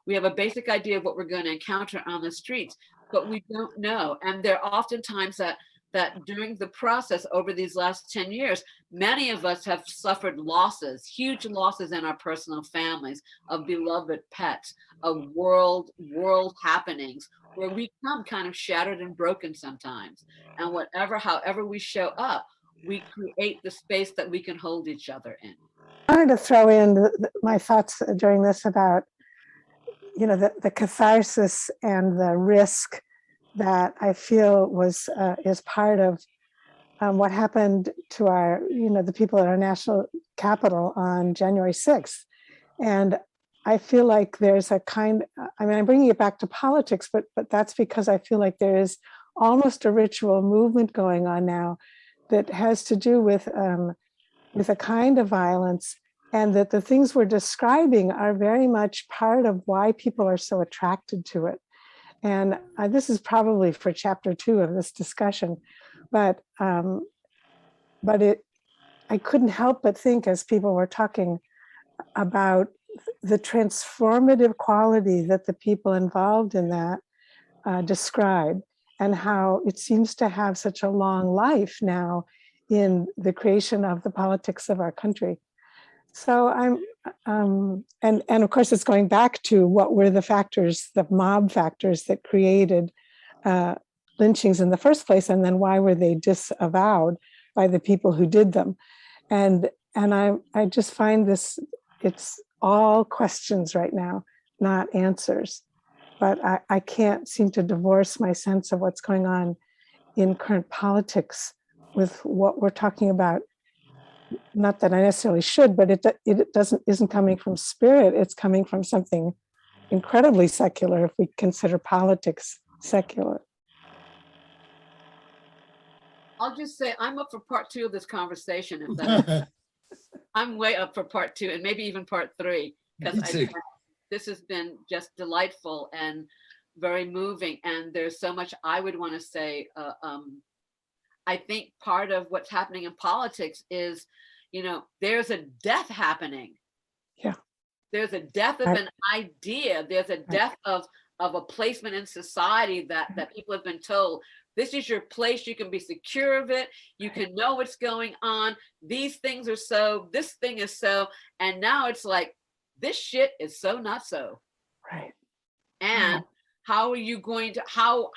we have a basic idea of what we're going to encounter on the streets, but we don't know. And there are often times that during the process over these last 10 years, many of us have suffered losses, huge losses in our personal families, of beloved pets, of world happenings, where we come kind of shattered and broken sometimes. And however we show up, we create the space that we can hold each other in. I wanted to throw in my thoughts during this about, the catharsis and the risk that I feel is part of what happened to our, the people at our national capital on January 6th. And I feel like there's I'm bringing it back to politics, but that's because I feel like there is almost a ritual movement going on now that has to do with a kind of violence, and that the things we're describing are very much part of why people are so attracted to it. And this is probably for chapter 2 of this discussion, but I couldn't help but think, as people were talking about the transformative quality that the people involved in that describe, and how it seems to have such a long life now in the creation of the politics of our country. So and of course it's going back to what were the factors, the mob factors that created lynchings in the first place, and then why were they disavowed by the people who did them? And I just find it's all questions right now, not answers. But I can't seem to divorce my sense of what's going on in current politics with what we're talking about. Not that I necessarily should, but it isn't coming from spirit. It's coming from something incredibly secular, if we consider politics secular. I'll just say I'm up for part 2 of this conversation. If that I'm way up for part 2 and maybe even part 3, because this has been just delightful and very moving. And there's so much I would want to say. I think part of what's happening in politics is, there's a death happening. Yeah. There's a death of an idea. There's a death of a placement in society that people have been told, this is your place. You can be secure of it. You can know what's going on. These things are so, this thing is so. And now it's like, this shit is so not so. Right. And how are you going to, how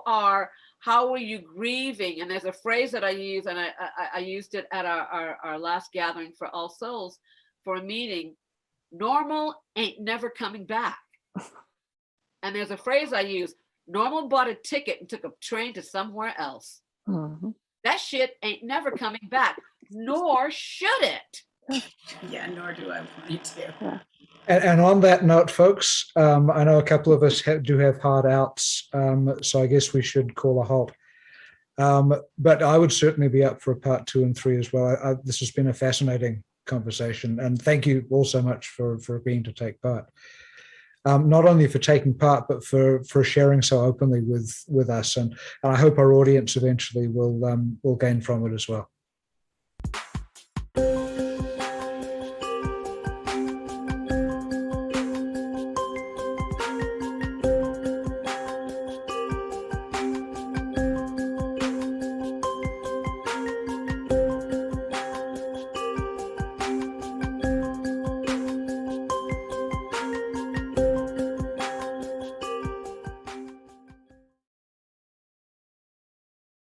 are you grieving? And there's a phrase that I use, and I used it at our last gathering for All Souls for a meeting. Normal ain't never coming back. And there's a phrase I use, normal bought a ticket and took a train to somewhere else. Mm-hmm. That shit ain't never coming back, nor should it. Yeah, nor do I want it to. Yeah. And on that note, folks, I know a couple of us do have hard outs, so I guess we should call a halt. But I would certainly be up for part 2 and 3 as well. This has been a fascinating conversation, and thank you all so much for agreeing to take part. Not only for taking part, but for sharing so openly with us, and I hope our audience eventually will gain from it as well.